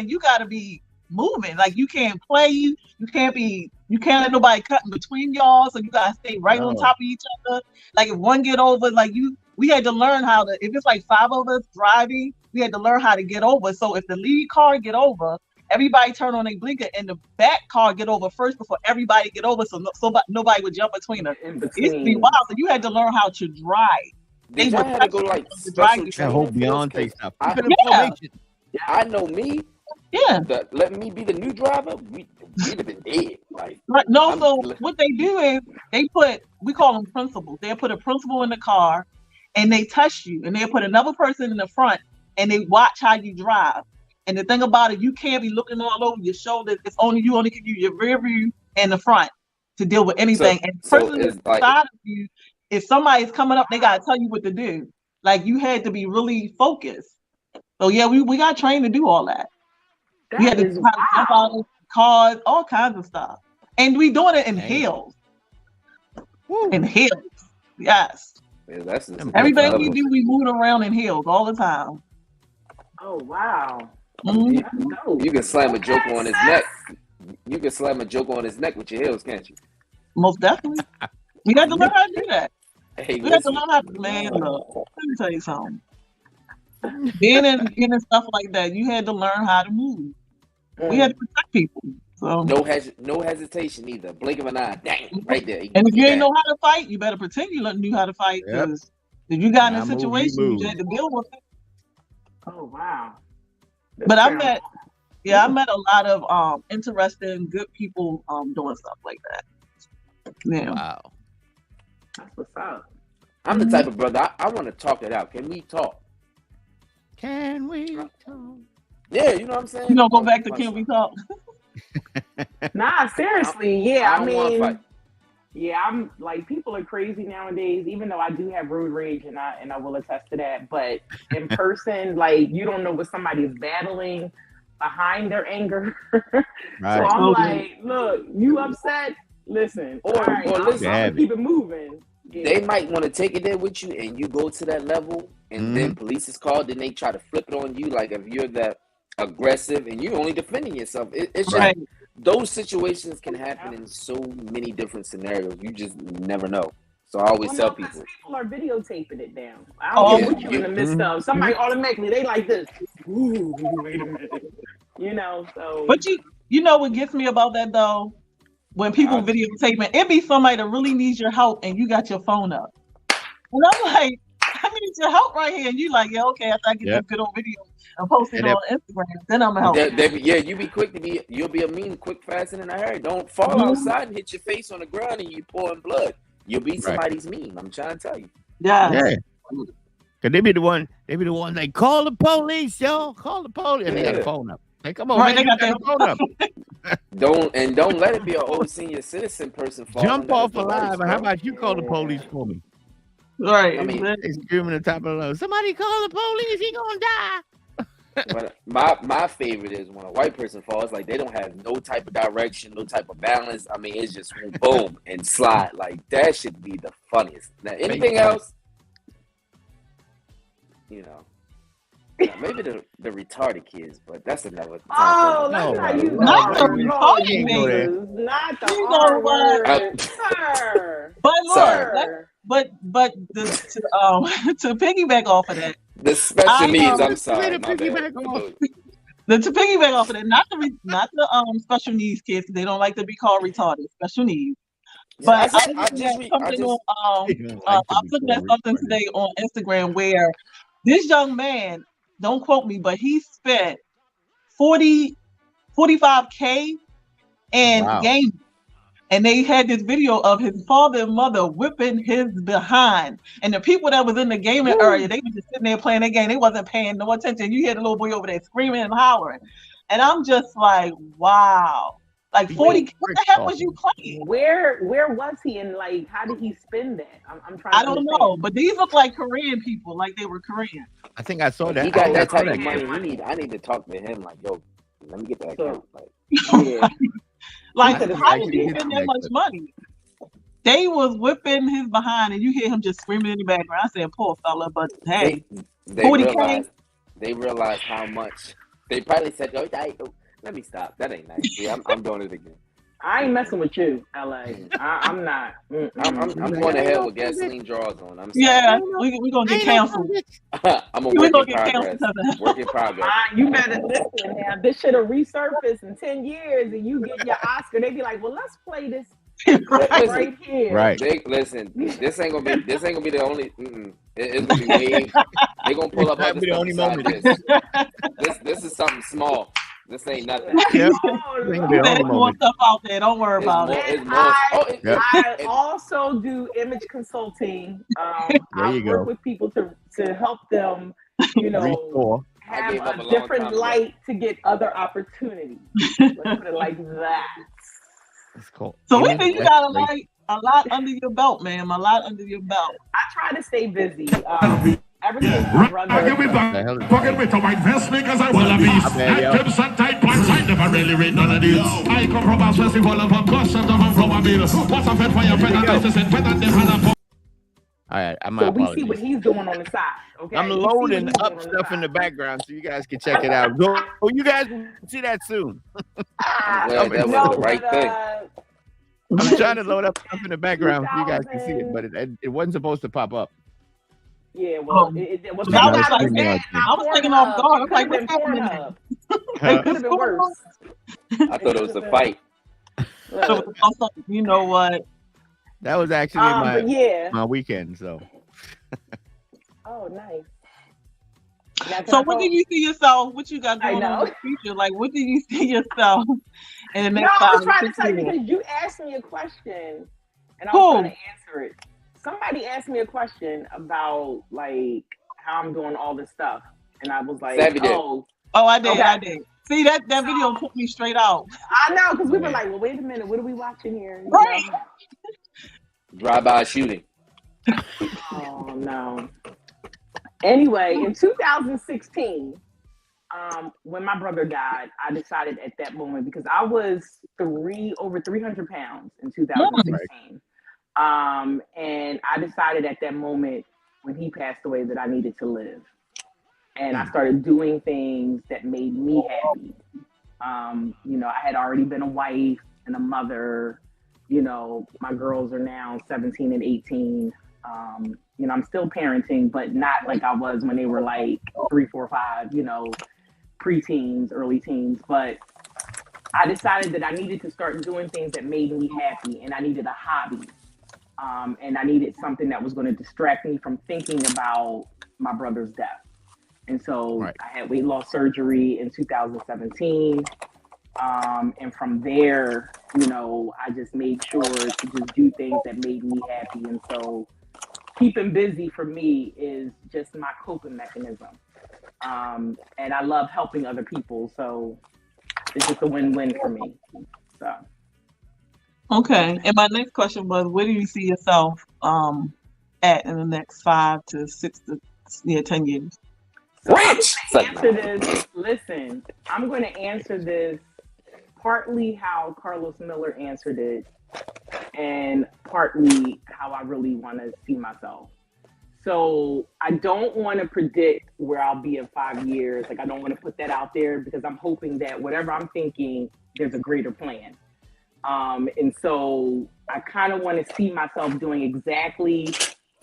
you gotta be moving. Like you can't play. You can't let nobody cut in between y'all. So you gotta stay right on top of each other. Like if one get over, we had to learn how to. If it's like 5 of us driving, we had to learn how to get over. So if the lead car get over, everybody turn on their blinker, and the back car get over first before everybody get over. So nobody would jump between us. It used to be wild. So you had to learn how to drive. Did y'all have to go like special that whole Beyonce stuff. I know me. Yeah. Let me be the new driver. We'd have been dead. Like what they do is we call them principals. They'll put a principal in the car and they touch you, and they'll put another person in the front and they watch how you drive. And the thing about it, you can't be looking all over your shoulders. You only can use your rear view and the front to deal with anything. And the person inside of you, if somebody's coming up, they gotta tell you what to do. Like you had to be really focused. So yeah, we got trained to do all that. We had to jump out of cars, all kinds of stuff. And we doing it in hills. In hills. Yes. Yeah, everything we do, we move around in hills all the time. Oh wow. Mm-hmm. You can slam a joke on his neck. You can slam a joke on his neck with your heels, can't you? Most definitely. We had to learn how to do that. Hey, we had to learn how to, man, look, let me tell you something. Being in stuff like that, you had to learn how to move. We had to protect people. So no hesitation either. Blink of an eye, dang, right there. And if you ain't know how to fight, you better pretend you knew how to fight. Because if you got in a situation, you had to deal with it. Oh wow. But I met a lot of interesting, good people doing stuff like that. Yeah. Wow. That's what's up. I'm the type of brother, I want to talk it out. Can we talk? Can we talk? Yeah, you know what I'm saying? You don't go back to can we talk? Nah, seriously. Yeah, I mean, yeah, I'm like, people are crazy nowadays, even though I do have road rage and I will attest to that. But in person, like, you don't know what somebody's battling behind their anger. Right. So I'm like, look, you upset? Listen. Or listen, keep it moving. Yeah. They might want to take it there with you, and you go to that level, and then police is called, then they try to flip it on you, like if you're that aggressive and you're only defending yourself. It's just those situations can happen in so many different scenarios. You just never know. So I always tell people are videotaping it down. I don't know what you're in the midst of. Somebody automatically, they like this. Ooh, wait a minute. You know, so. But you know what gets me about that though? When people videotaping, it be somebody that really needs your help and you got your phone up. And I'm like, I need your help right here. And you like, yeah, okay, after I get this good old video and post it on Instagram, then I'm gonna help. You be quick you'll be a mean, quick, fast, and in a hurry. Don't fall outside and hit your face on the ground and you pouring blood. You'll be somebody's meme. I'm trying to tell you. Yeah. Cause they be the ones like, call the police, y'all. Call the police. And they got the phone up. Hey, come on, man, they got their phone up. Don't let it be an old senior citizen person. Jump off alive. And how about you call the police for me? Right. I mean, they screaming at the top of the lungs. Somebody call the police. He gonna die. But my favorite is when a white person falls, like they don't have no type of direction, no type of balance. I mean, it's just boom and slide. Like that should be the funniest. Now, anything else, you know. Maybe the retarded kids, but that's another time. Oh, let's not use the R word. Not the R word. Sir. But look, but to piggyback off of that, the special needs. I'm sorry. To piggyback off of that, not the special needs kids. They don't like to be called retarded. Special needs. But I was looking at something today on Instagram where this young man, don't quote me, but he spent 45K in gaming. And they had this video of his father and mother whipping his behind. And the people that was in the gaming area, they were just sitting there playing their game. They wasn't paying no attention. You hear the little boy over there screaming and hollering. And I'm just like, wow. Like 40, what the heck was you playing? Where was he, and like how did he spend that? I'm trying. I don't know, but these look like Korean people, like they were Korean. I think I saw that. He got that type of money. I need to talk to him. Like, yo, let me get that account. Like, yeah. Like, how did he spend that much money? They was whipping his behind, and you hear him just screaming in the background. I said, poor fella, but hey, they 40K. They realized how much. They probably said, "Oh, let me stop. That ain't nice. Yeah, I'm doing it again." I ain't messing with you, LA. I'm not. I'm going to hell with gasoline drawers on. I'm sorry. Yeah, we gonna get canceled. I'm a work in progress. Work in progress. You better listen now. This should have resurfaced in 10 years, and you get your Oscar. They be like, "Well, let's play this right here." Right. Listen, this ain't gonna be the only. It's gonna be way. They gonna pull up other the only moment. This is something small. This ain't nothing. There's more stuff out there. Don't worry about it. I also do image consulting. I work with people to help them, have a different light to get other opportunities. Let's put it like that. That's cool. So we think you got a lot under your belt, ma'am. A lot under your belt. I try to stay busy. Ever since my brother. I give it back. Fucking with my investment because I will be. Active some tight pants. I never really read none of these. I come from a festival of customs of from a bill. What's a fed for your friend? All right, so we see what he's doing on the side. Okay, I'm loading up stuff in the background so you guys can check it out. You guys will see that soon. That was the right thing. I'm trying to load up stuff in the background so you guys can see it, but it wasn't supposed to pop up. Yeah, well, it was. I was thinking off guard. I'm like, what's happening? It could have been worse. I thought it was a fight. You know what? That was actually my weekend. So. Oh, nice. So, what did you see yourself? What you got going on in the future? Like, what did you see yourself in the next 5 I was trying to tell you because you asked me a question, and I was trying to answer it. Somebody asked me a question about like how I'm doing all this stuff, and I was like, I did. I did. See that video put me straight out. I know, because we were like, well, wait a minute, what are we watching here? Right. Drive-by shooting. Oh no. Anyway, in 2016, when my brother died, I decided at that moment because I was over 300 pounds in 2016. And I decided at that moment when he passed away that I needed to live. And I started doing things that made me happy. I had already been a wife and a mother. My girls are now 17 and 18. I'm still parenting, but not like I was when they were like 3, 4, 5, preteens, early teens. But I decided that I needed to start doing things that made me happy, and I needed a hobby. And I needed something that was going to distract me from thinking about my brother's death. And so I had weight loss surgery in 2017. And from there, I just made sure to just do things that made me happy. And so keeping busy for me is just my coping mechanism. And I love helping other people. So it's just a win-win for me. So. Okay, and my next question was, where do you see yourself at in the next 5 to 6 to 10 years? So listen, I'm going to answer this partly how Carlos Miller answered it, and partly how I really want to see myself. So I don't want to predict where I'll be in 5 years. Like, I don't want to put that out there because I'm hoping that whatever I'm thinking, there's a greater plan. And so I kind of want to see myself doing exactly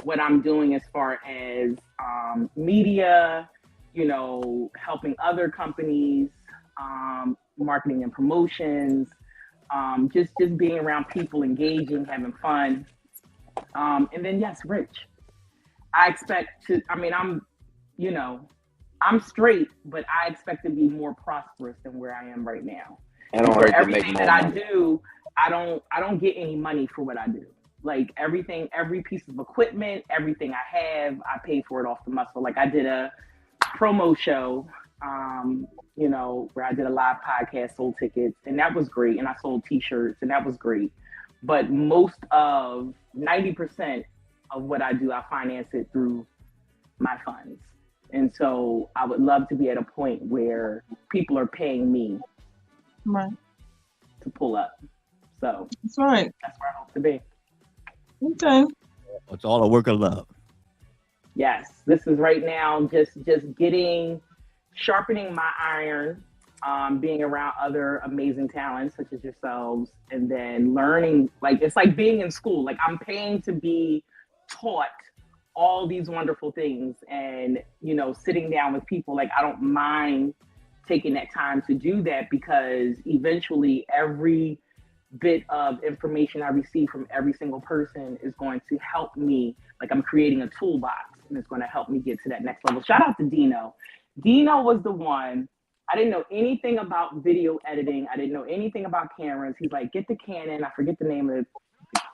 what I'm doing as far as media, you know, helping other companies, marketing and promotions, just being around people, engaging, having fun. And then, yes, rich. I expect to, I mean, I'm straight, but I expect to be more prosperous than where I am right now. And for everything that I do, I don't get any money for what I do. Like everything, every piece of equipment, everything I have, I pay for it off the muscle. Like I did a promo show, you know, where I did a live podcast, sold tickets, and that was great. And I sold t-shirts, and that was great. But most of 90% of what I do, I finance it through my funds. And so I would love to be at a point where people are paying me to pull up. So that's right. That's where I hope to be. Okay. It's all a work of love. Yes. This is right now just sharpening my iron, being around other amazing talents such as yourselves, and then learning, like, it's like being in school. Like I'm paying to be taught all these wonderful things, and, you know, sitting down with people, like I don't mind taking that time to do that, because eventually every bit of information I receive from every single person is going to help me. Like I'm creating a toolbox, and it's going to help me get to that next level. Shout out to Dino. Dino was the one. I didn't know anything about video editing. I didn't know anything about cameras. He's like, get the Canon. I forget the name of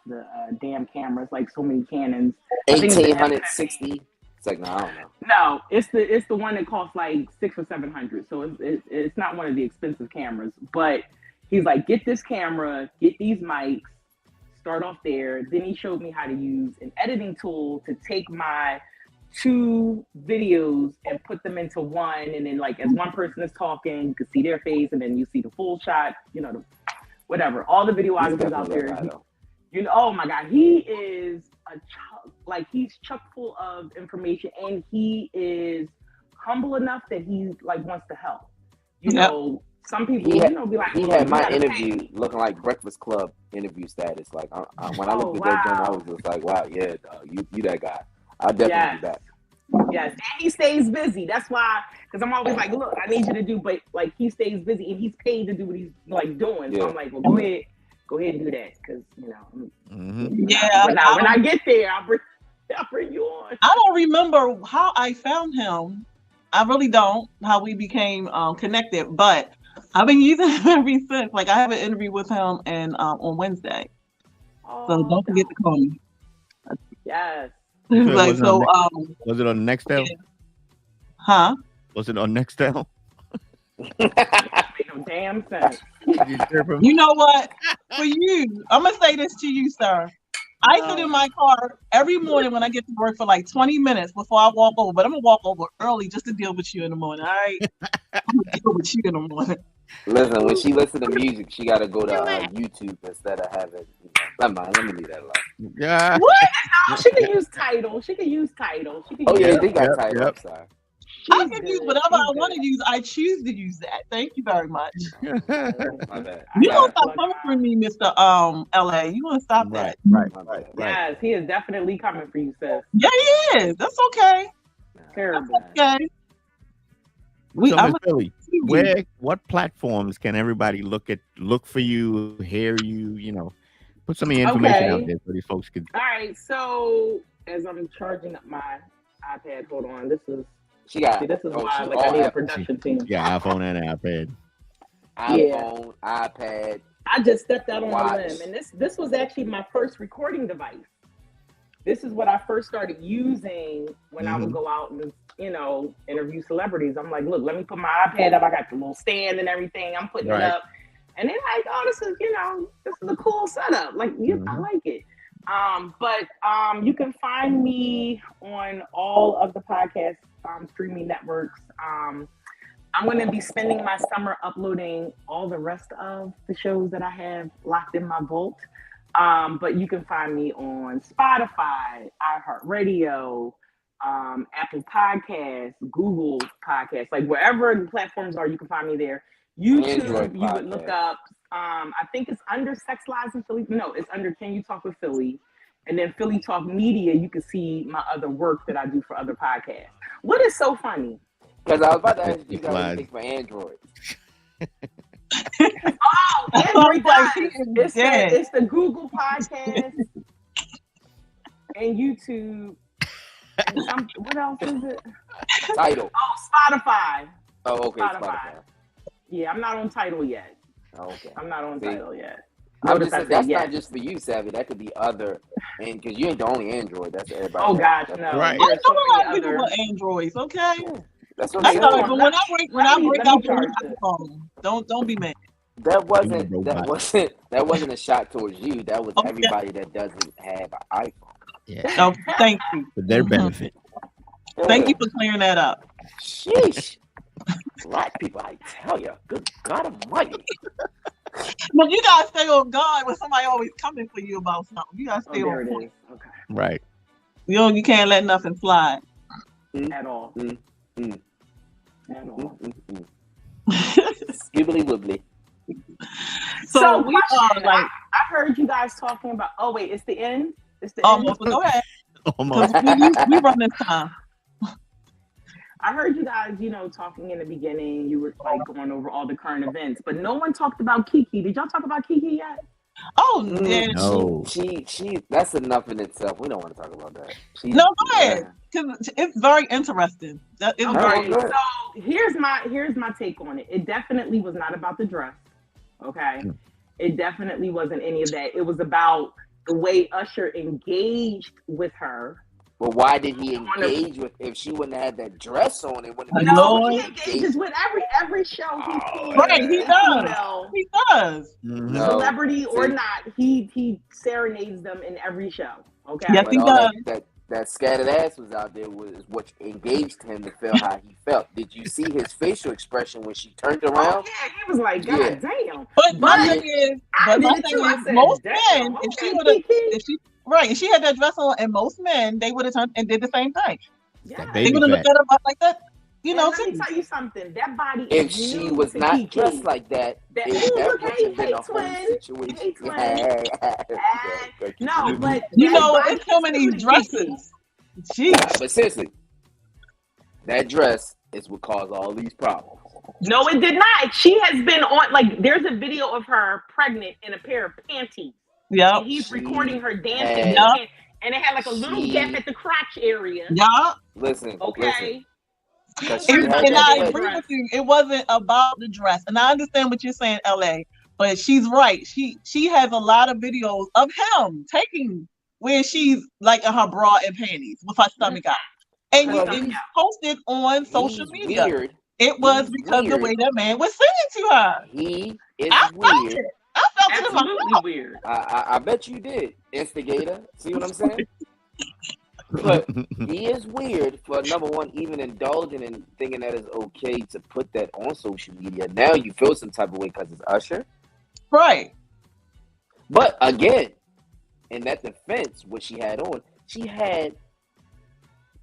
the damn cameras, like so many Canons. 1860. It's like, no, I don't know. No, it's the one that costs like $600 or $700. So it's not one of the expensive cameras. But he's like, get this camera, get these mics, start off there. Then he showed me how to use an editing tool to take my 2 videos and put them into one. And then, like, as one person is talking, you can see their face, and then you see the full shot, you know, whatever. All the videographers out there. You know, oh my God, he is he's chock full of information, and he is humble enough that he like wants to help. You know, some people, be like, he had my interview looking like Breakfast Club interview status. Like when I looked at that joint, I was just like, wow, yeah, you that guy. I'll definitely do that. Yes, and he stays busy. That's why, because I'm always like, look, I need you to do, but like he stays busy, and he's paid to do what he's like doing. Yeah. So I'm like, well, go ahead and do that, because you know. When I get there, I'll bring you on. I don't remember how I found him. I really don't. How we became connected, but I've been using him ever since. Like I have an interview with him and on Wednesday, so don't forget to call me. Yes. Like so. Was it on Nextel? Huh? Was it on Nextel? Made no damn sense. You know what? For you, I'm gonna say this to you, sir. I sit in my car every morning when I get to work for like 20 minutes before I walk over, but I'm gonna walk over early just to deal with you in the morning. All right, I'm gonna deal with you in the morning. Listen, when she listens to music, she gotta go to YouTube instead of having. Never mind, let me leave that alone. Yeah. What? No, she can use Tidal. She can use Tidal. They got Tidal. I'm sorry. I can use whatever I want to use. I choose to use that. Thank you very much. My bad. You don't stop coming for me, Mr. LA. You want to stop that? Right. Yes, he is definitely coming for you, sis. Yeah, he is. That's okay. Terrible. That's okay. Billy, what platforms can everybody look for you, hear you, you know, put some of your information out there so these folks can. All right, so as I'm charging up my iPad, hold on. This is why I need a production team. Yeah, iPhone and iPad. iPad. I just stepped out on a limb, and this was actually my first recording device. This is what I first started using when I would go out and, you know, interview celebrities. I'm like, look, let me put my iPad up. I got the little stand and everything. I'm putting it up. And they're like, oh, this is a cool setup. Like, I like it. But you can find me on all of the podcast streaming networks. I'm going to be spending my summer uploading all the rest of the shows that I have locked in my vault. But you can find me on Spotify, iHeartRadio, Apple Podcasts, Google Podcasts, like wherever the platforms are, you can find me there. YouTube, you would look up. I think it's under Sex Lives in Philly. No, it's under Can You Talk with Philly? And then Philly Talk Media, you can see my other work that I do for other podcasts. What is so funny? Because I was about to ask you guys anything for Android. Android it's the Google Podcast and YouTube. And what else is it? Tidal. Oh, Spotify. Oh, okay. Spotify. Yeah, I'm not on Tidal yet. Oh, okay. I'm not on Tidal yet. I'm just saying, that's not just for you, Savvy. That could be other, and because you ain't the only Android. That's everybody. Oh gosh, no. Right. I know a lot of people with Androids. Okay. Yeah, that's what I I'm know, saying. but when I break out the iPhone, don't be mad. That wasn't a shot towards you. That was everybody that doesn't have an iPhone. Yeah. No, thank you. For their benefit. Thank you for clearing that up. Sheesh. Black people, I tell you, good God Almighty. But you gotta stay on guard when somebody always coming for you about something. You gotta stay on point. Okay. Right. You can't let nothing slide. At all. At all. Skibbly wibbly. So we are like, I heard you guys talking about. Oh wait, it's the end. It's the end. Go ahead. Almost. We run this time. I heard you guys, talking in the beginning. You were like going over all the current events, but no one talked about Kiki. Did y'all talk about Kiki yet? Oh, yeah. No. She. That's enough in itself. We don't want to talk about that. No, go ahead. Because it's very interesting. That is very. So here's my take on it. It definitely was not about the dress. Okay. It definitely wasn't any of that. It was about the way Usher engaged with her. But why did he engage with? If she wouldn't have had that dress on, it wouldn't. He engages with every show. Right, he does. He does. No. Celebrity or not, he serenades them in every show. Okay. Yes, he does. That scattered ass was out there was what engaged him to feel how he felt. Did you see his facial expression when she turned around? Oh, yeah, he was like, God damn. But my thing is, most men, if she had that dress on, and most men, they would have turned and did the same thing. Yeah. They would have looked at her like that. Let me tell you something. That body. If she was not dressed like that, that would have been a whole situation. No, but it's so many dresses. Jeez. But seriously, that dress is what caused all these problems. No, it did not. She has been on. There's a video of her pregnant in a pair of panties. Yeah. And he's recording her dancing, and it had like a little gap at the crotch area. Yeah. Listen. Okay. And I agree with you. It wasn't about the dress, and I understand what you're saying, LA. But she's right. She has a lot of videos of him taking where she's like in her bra and panties with her stomach out, and it's posted on social media. Weird. It was because the way that man was singing to her. He is weird. I felt it absolutely weird. I bet you did, instigator. See what I'm saying? But he is weird for number one, even indulging and thinking that it's okay to put that on social media. Now you feel some type of way because it's Usher, right? But again, in that defense, what she had on,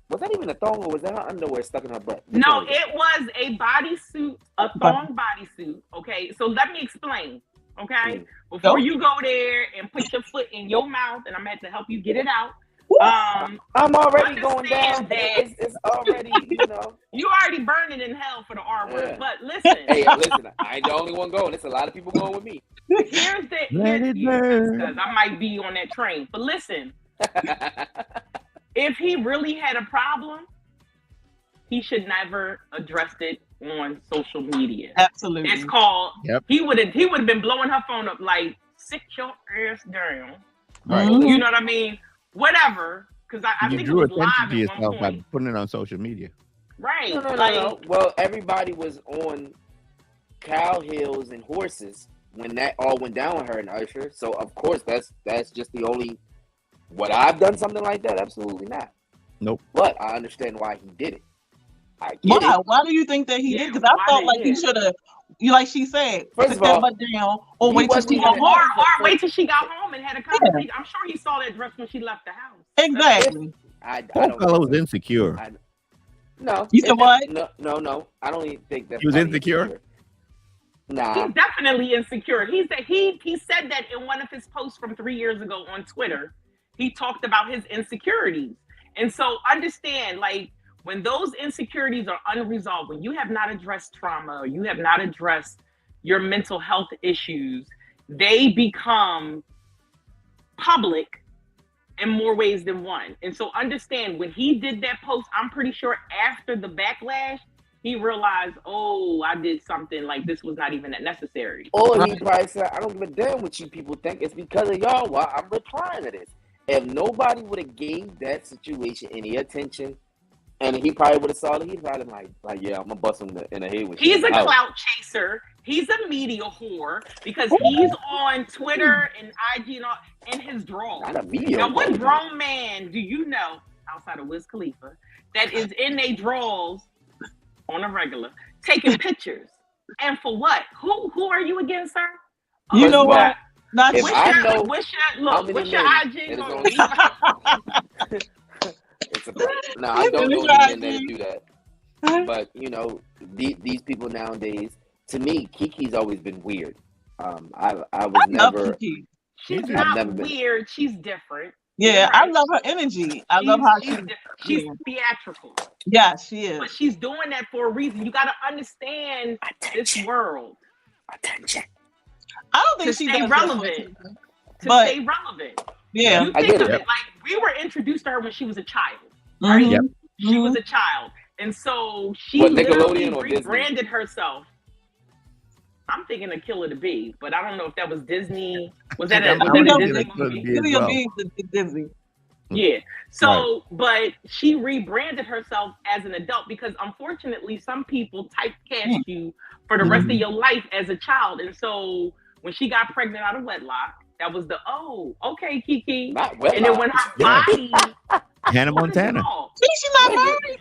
was that even a thong or was that her underwear stuck in her butt? No, it was a bodysuit, a thong bodysuit. Okay, so let me explain. Okay, before you go there and put your foot in your mouth, and I'm going to have to help you get it out. I'm already going down. It's already, You already burning in hell for the R word. But listen. Hey, listen, I ain't the only one going. There's a lot of people going with me. Here's because I might be on that train. But listen, if he really had a problem, he should never addressed it on social media. Absolutely. It's called. Yep. He would have been blowing her phone up like, sit your ass down. Right. You know what I mean? Whatever, because I think it was live to yourself by putting it on social media. Right. No. Well, everybody was on cow heels and horses when that all went down with her and Usher. So of course that's just the only. Would I've done something like that? Absolutely not. Nope. But I understand why he did it. Why do you think that he did? Because I felt like he should have. Like she said, first of all, down, or wait till she got home. Or wait till she got home and had a conversation. Yeah. I'm sure he saw that dress when she left the house. Exactly. I Poor don't fellow think was so. insecure. No. You said what? No. I don't even think that He was insecure? Nah. He's definitely insecure. He said that in one of his posts from 3 years ago on Twitter. He talked about his insecurities. And so understand, like, when those insecurities are unresolved, when you have not addressed trauma, or you have not addressed your mental health issues, they become public in more ways than one. And so understand, when he did that post, I'm pretty sure after the backlash, he realized, oh, I did something, like this was not even that necessary. Or he probably said, I don't give a damn what you people think. It's because of y'all why I'm replying to this. If nobody would have gave that situation any attention, and he probably would have saw it, he'd probably like, yeah, I'm gonna bust him in the head with. He's a clout chaser. He's a media whore because he's on Twitter and IG and all in his drawers. Not a media. Now, what grown man do you know outside of Wiz Khalifa that is in their drawers on a regular taking pictures? And for what? Who are you again, sir? You know what? Not if I know what's your IG gonna be? No, I don't know any men that do that. But you know, these people nowadays, to me, Kiki's always been weird. I was never. She's not weird. She's different. Yeah, right. I love her energy. I love how she's theatrical. Yeah, she is. But she's doing that for a reason. You got to understand this world. Attention. I don't think she's relevant. Stay relevant. Yeah, you think of it like we were introduced to her when she was a child, right? Yep. She was a child, and so she literally rebranded herself. I'm thinking of Killer the Bee, but I don't know if that was Disney. Was that a Disney movie? Killer the Bee is Disney. Yeah. So, but she rebranded herself as an adult because unfortunately, some people typecast you for the rest of your life as a child, and so when she got pregnant out of wedlock. That was the okay, Kiki. And then when her body, Hannah Montana. She's not married.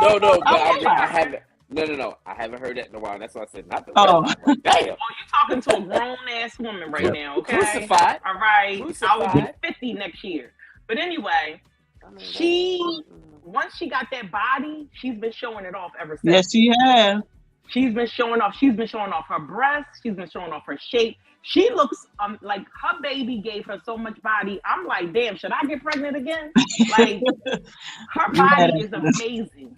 No, but I haven't. No. I haven't heard that in a while. That's why I said not the. Like, damn. You're talking to a grown ass woman right now. Okay. Crucified. All right. I will be 50 next year. But anyway, once she got that body, she's been showing it off ever since. Yes, she has. She's been showing off. She's been showing off her breasts. She's been showing off her shape. She looks like her baby gave her so much body. I'm like, damn, should I get pregnant again? Like, her body is amazing.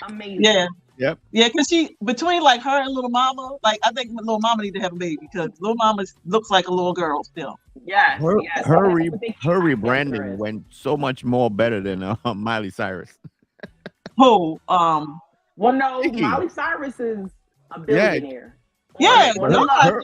Amazing. Yeah. Yep. Yeah, because she, between like her and Little Mama, like I think Little Mama need to have a baby because Little Mama looks like a little girl still. Yes. Her rebranding went so much more better than Miley Cyrus. Who? Well, no, Miley Cyrus is a billionaire. Yeah, remember, her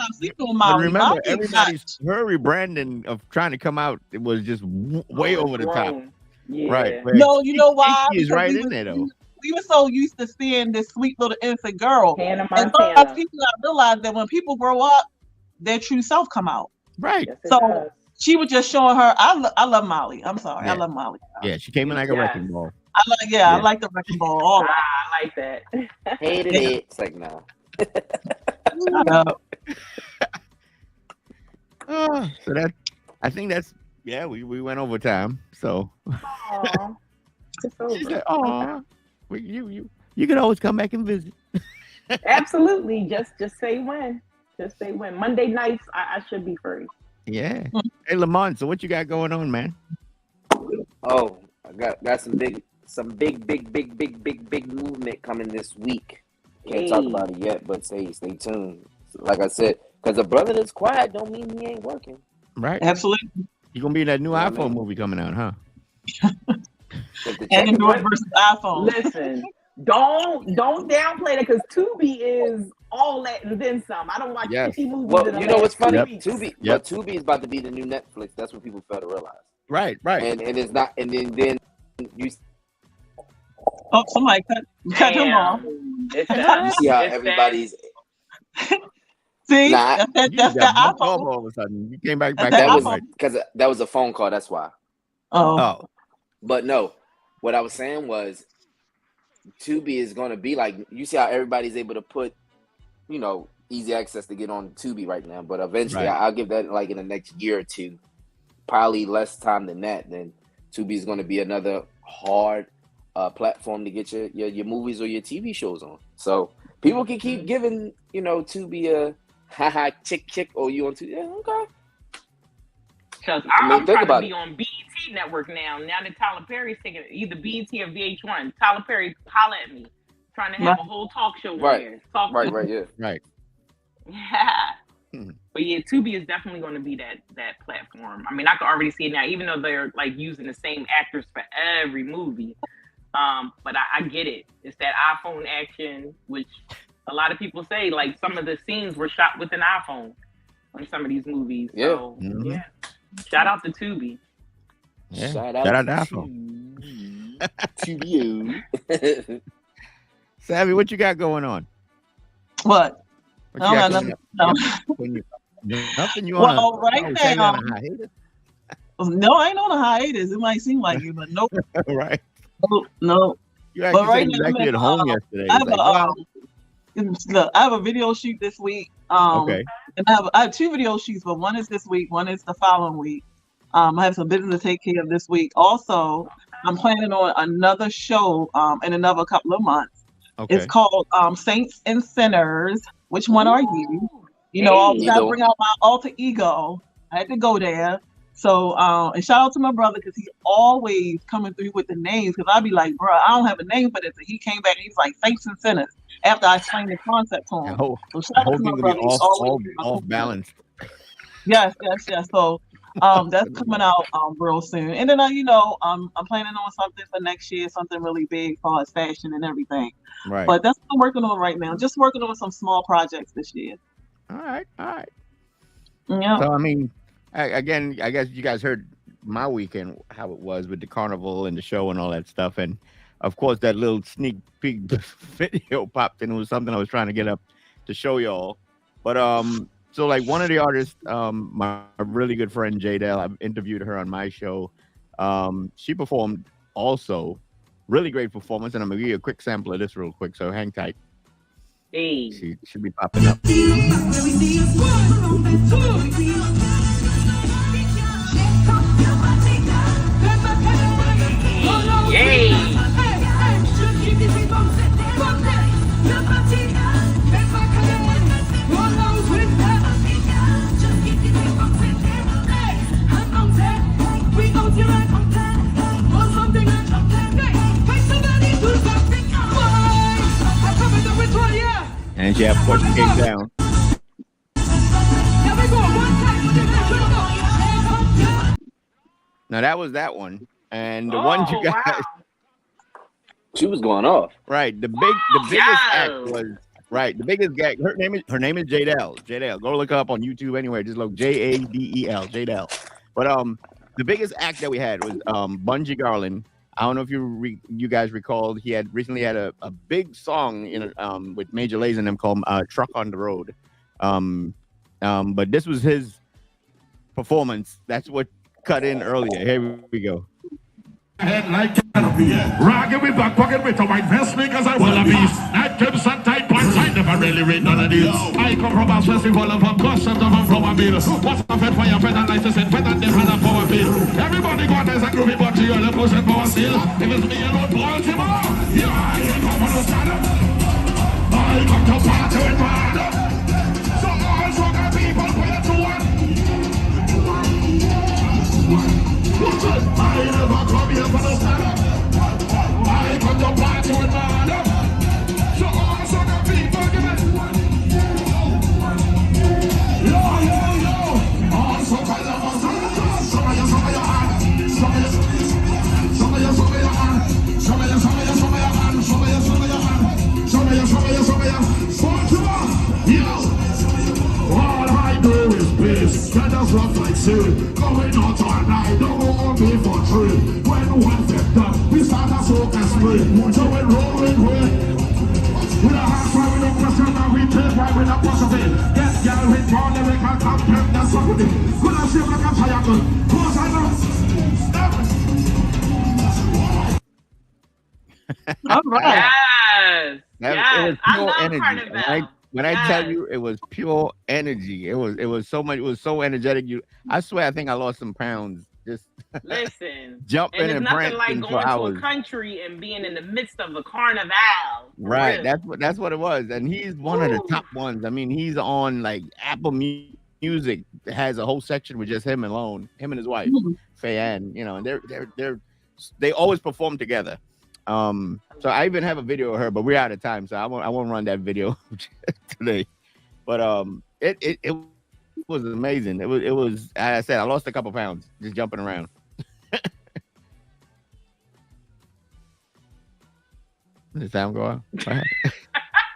rebranding of trying to come out, it was just way over the top. Yeah. Right. No, you know why? She's right in there though. We were so used to seeing this sweet little innocent girl. Hannah and Montana. People not realize that when people grow up, their true self come out. Right. Yes, so she was just showing her. I love Molly. I'm sorry. Yeah. I love Molly. Yeah, she came in like a wrecking ball. I like the wrecking ball. All right. I like that. Hated it. It's like no. So that I think that's we went over time. So she said, you can always come back and visit. Absolutely. Just say when. Just say when. Monday nights I should be free. Yeah. Hey Lamont, so what you got going on, man? Oh, I got some big movement coming this week. Can't talk about it yet, but stay tuned. Like I said, because a brother that's quiet don't mean he ain't working. Right. Absolutely. You're gonna be in that new iPhone movie coming out, huh? Android versus iPhone. Listen, don't downplay that because Tubi is all that and then some. I don't watch 50 movies. Well, you know what's funny? Tubi is about to be the new Netflix. That's what people fail to realize. Right. And it's not. And then you. Oh, somebody cut him off. You see how everybody's. See, that's the iPhone. All of a sudden, you came back. That was because that was a phone call. That's why. Oh. But no, what I was saying was, Tubi is going to be like, you see how everybody's able to put, easy access to get on Tubi right now. But eventually, I'll give that like in the next year or two, probably less time than that. Then Tubi is going to be another hard platform to get your movies or your TV shows on. So people can keep giving, Tubi a haha chick, or you on Tubi? Yeah, okay. Because I'm trying to be on BET Network now. Now that Tyler Perry's taking either BET or VH1, Tyler Perry holla at me, trying to have a whole talk show on there. Right. Yeah. But yeah, Tubi is definitely going to be that platform. I mean, I can already see it now, even though they're like using the same actors for every movie. But I get it. It's that iPhone action, which a lot of people say like some of the scenes were shot with an iPhone on some of these movies. Yeah. So yeah. Shout out to Tubi. Yeah. Shout out to Tubi. Savvy, what you got going on? What? No. Nothing you want. Well, right now. No, I ain't on a hiatus. It might seem like it, but nope. Right. No. You actually said you was actually at home yesterday. I have a video shoot this week. Okay. And I have 2 video shoots, but one is this week, one is the following week. I have some business to take care of this week. Also, I'm planning on another show in another couple of months. Okay. It's called Saints and Sinners. Which one are you? I gotta bring out my alter ego. I had to go there. So, and shout out to my brother because he's always coming through with the names. Because I'd be like, bro, I don't have a name for this. And he came back and he's like, Saints and Sinners. After I explained the concept to him. So shout out to my brother. Off balance. Yes. So, that's coming out real soon. And then, I'm planning on something for next year, something really big as far as fashion and everything. Right. But that's what I'm working on right now. Just working on some small projects this year. All right. Yeah. So, I mean, again, I guess you guys heard my weekend, how it was with the carnival and the show and all that stuff. And, of course, that little sneak peek video popped in. It was something I was trying to get up to show y'all. But, so, like, one of the artists, my really good friend, Jadelle, I interviewed her on my show. She performed also. Really great performance. And I'm going to give you a quick sample of this real quick. So, hang tight. Hey. She should be popping up. Yay! And she had pushed the cake down. Now that was that one. And the one you got, wow. She was going off. Right. The biggest act was right. The biggest gag. Her name is Jadelle. Jadelle. Go look her up on YouTube anywhere. Just look Jadel. Jadelle. But the biggest act that we had was Bungie Garland. I don't know if you guys recalled. He had recently had a big song with Major Lazer and them called "Truck on the Road." But this was his performance. That's what cut in earlier. Here we go. Head like canopy, ragged with back pocket with a white vest because I will be. Night tips and tight pants, I never really read none of these. I come from a festival of customs of from a bill. What's a fed fire, fed and lights and fed and them had a power bill. Everybody got this and groovy, but you're the push and power still. If it's me alone, Baltimore, yeah, I ain't come from the stand up. I come to party with mad. So all soccer people put it to one. I never come here for the stand up. I come to party with mad. So all soccer people give it. Yo. All soccer lovers. Some of your hand. Some of your hand. All I do is piss. That does rough like silk. Going out all night. Don't go on me for free. When one step done, we start a soak and spray. So we rolling with. We don't have why we don't question and we take why we don't push it. Yes, girl, with more lyrical content, that's what we do. We don't see like a fire gun. Close I know. All right. Yes. It was pure energy. When I tell you it was pure energy, it was so much. It was so energetic. I swear, I think I lost some pounds Just listen, jumping and it's and nothing like prancing going for to hours. a country and being in the midst of a carnival. Right, Real. that's what it was, and he's one of the top ones. I mean, he's on like Apple Music has a whole section with just him alone, him and his wife, Faye Ann. You know, and they always perform together. So I even have a video of her, but we're out of time, so I won't run that video today. But it was amazing. It was as I said, I lost a couple pounds just jumping around. Did the sound go out?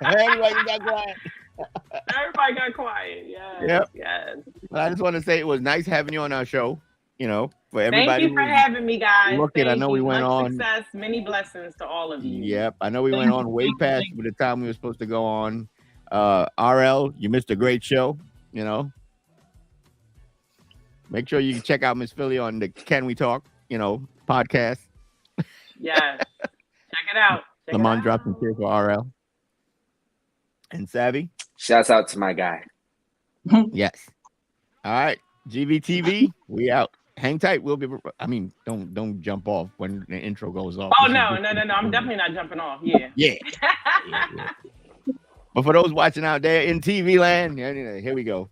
Everybody got quiet. Everybody got quiet. Yes. Yep. Yes. But I just want to say it was nice having you on our show. You know, for everybody. Thank you for having me, guys. Looking, I know we went Much on. Success, many blessings to all of you. Yep, I know we went on way past with the time we were supposed to go on. RL, you missed a great show. You know, make sure you check out Miss Philly on the Can We Talk, podcast. Yes, check it out. Lamont dropped some here for RL. And Savvy. Shouts out to my guy. Yes. All right, GVTV, we out. Hang tight. We'll be. I mean, don't jump off when the intro goes off. Oh no! I'm definitely not jumping off. Yeah. Yeah. Yeah. But for those watching out there in TV land, here we go.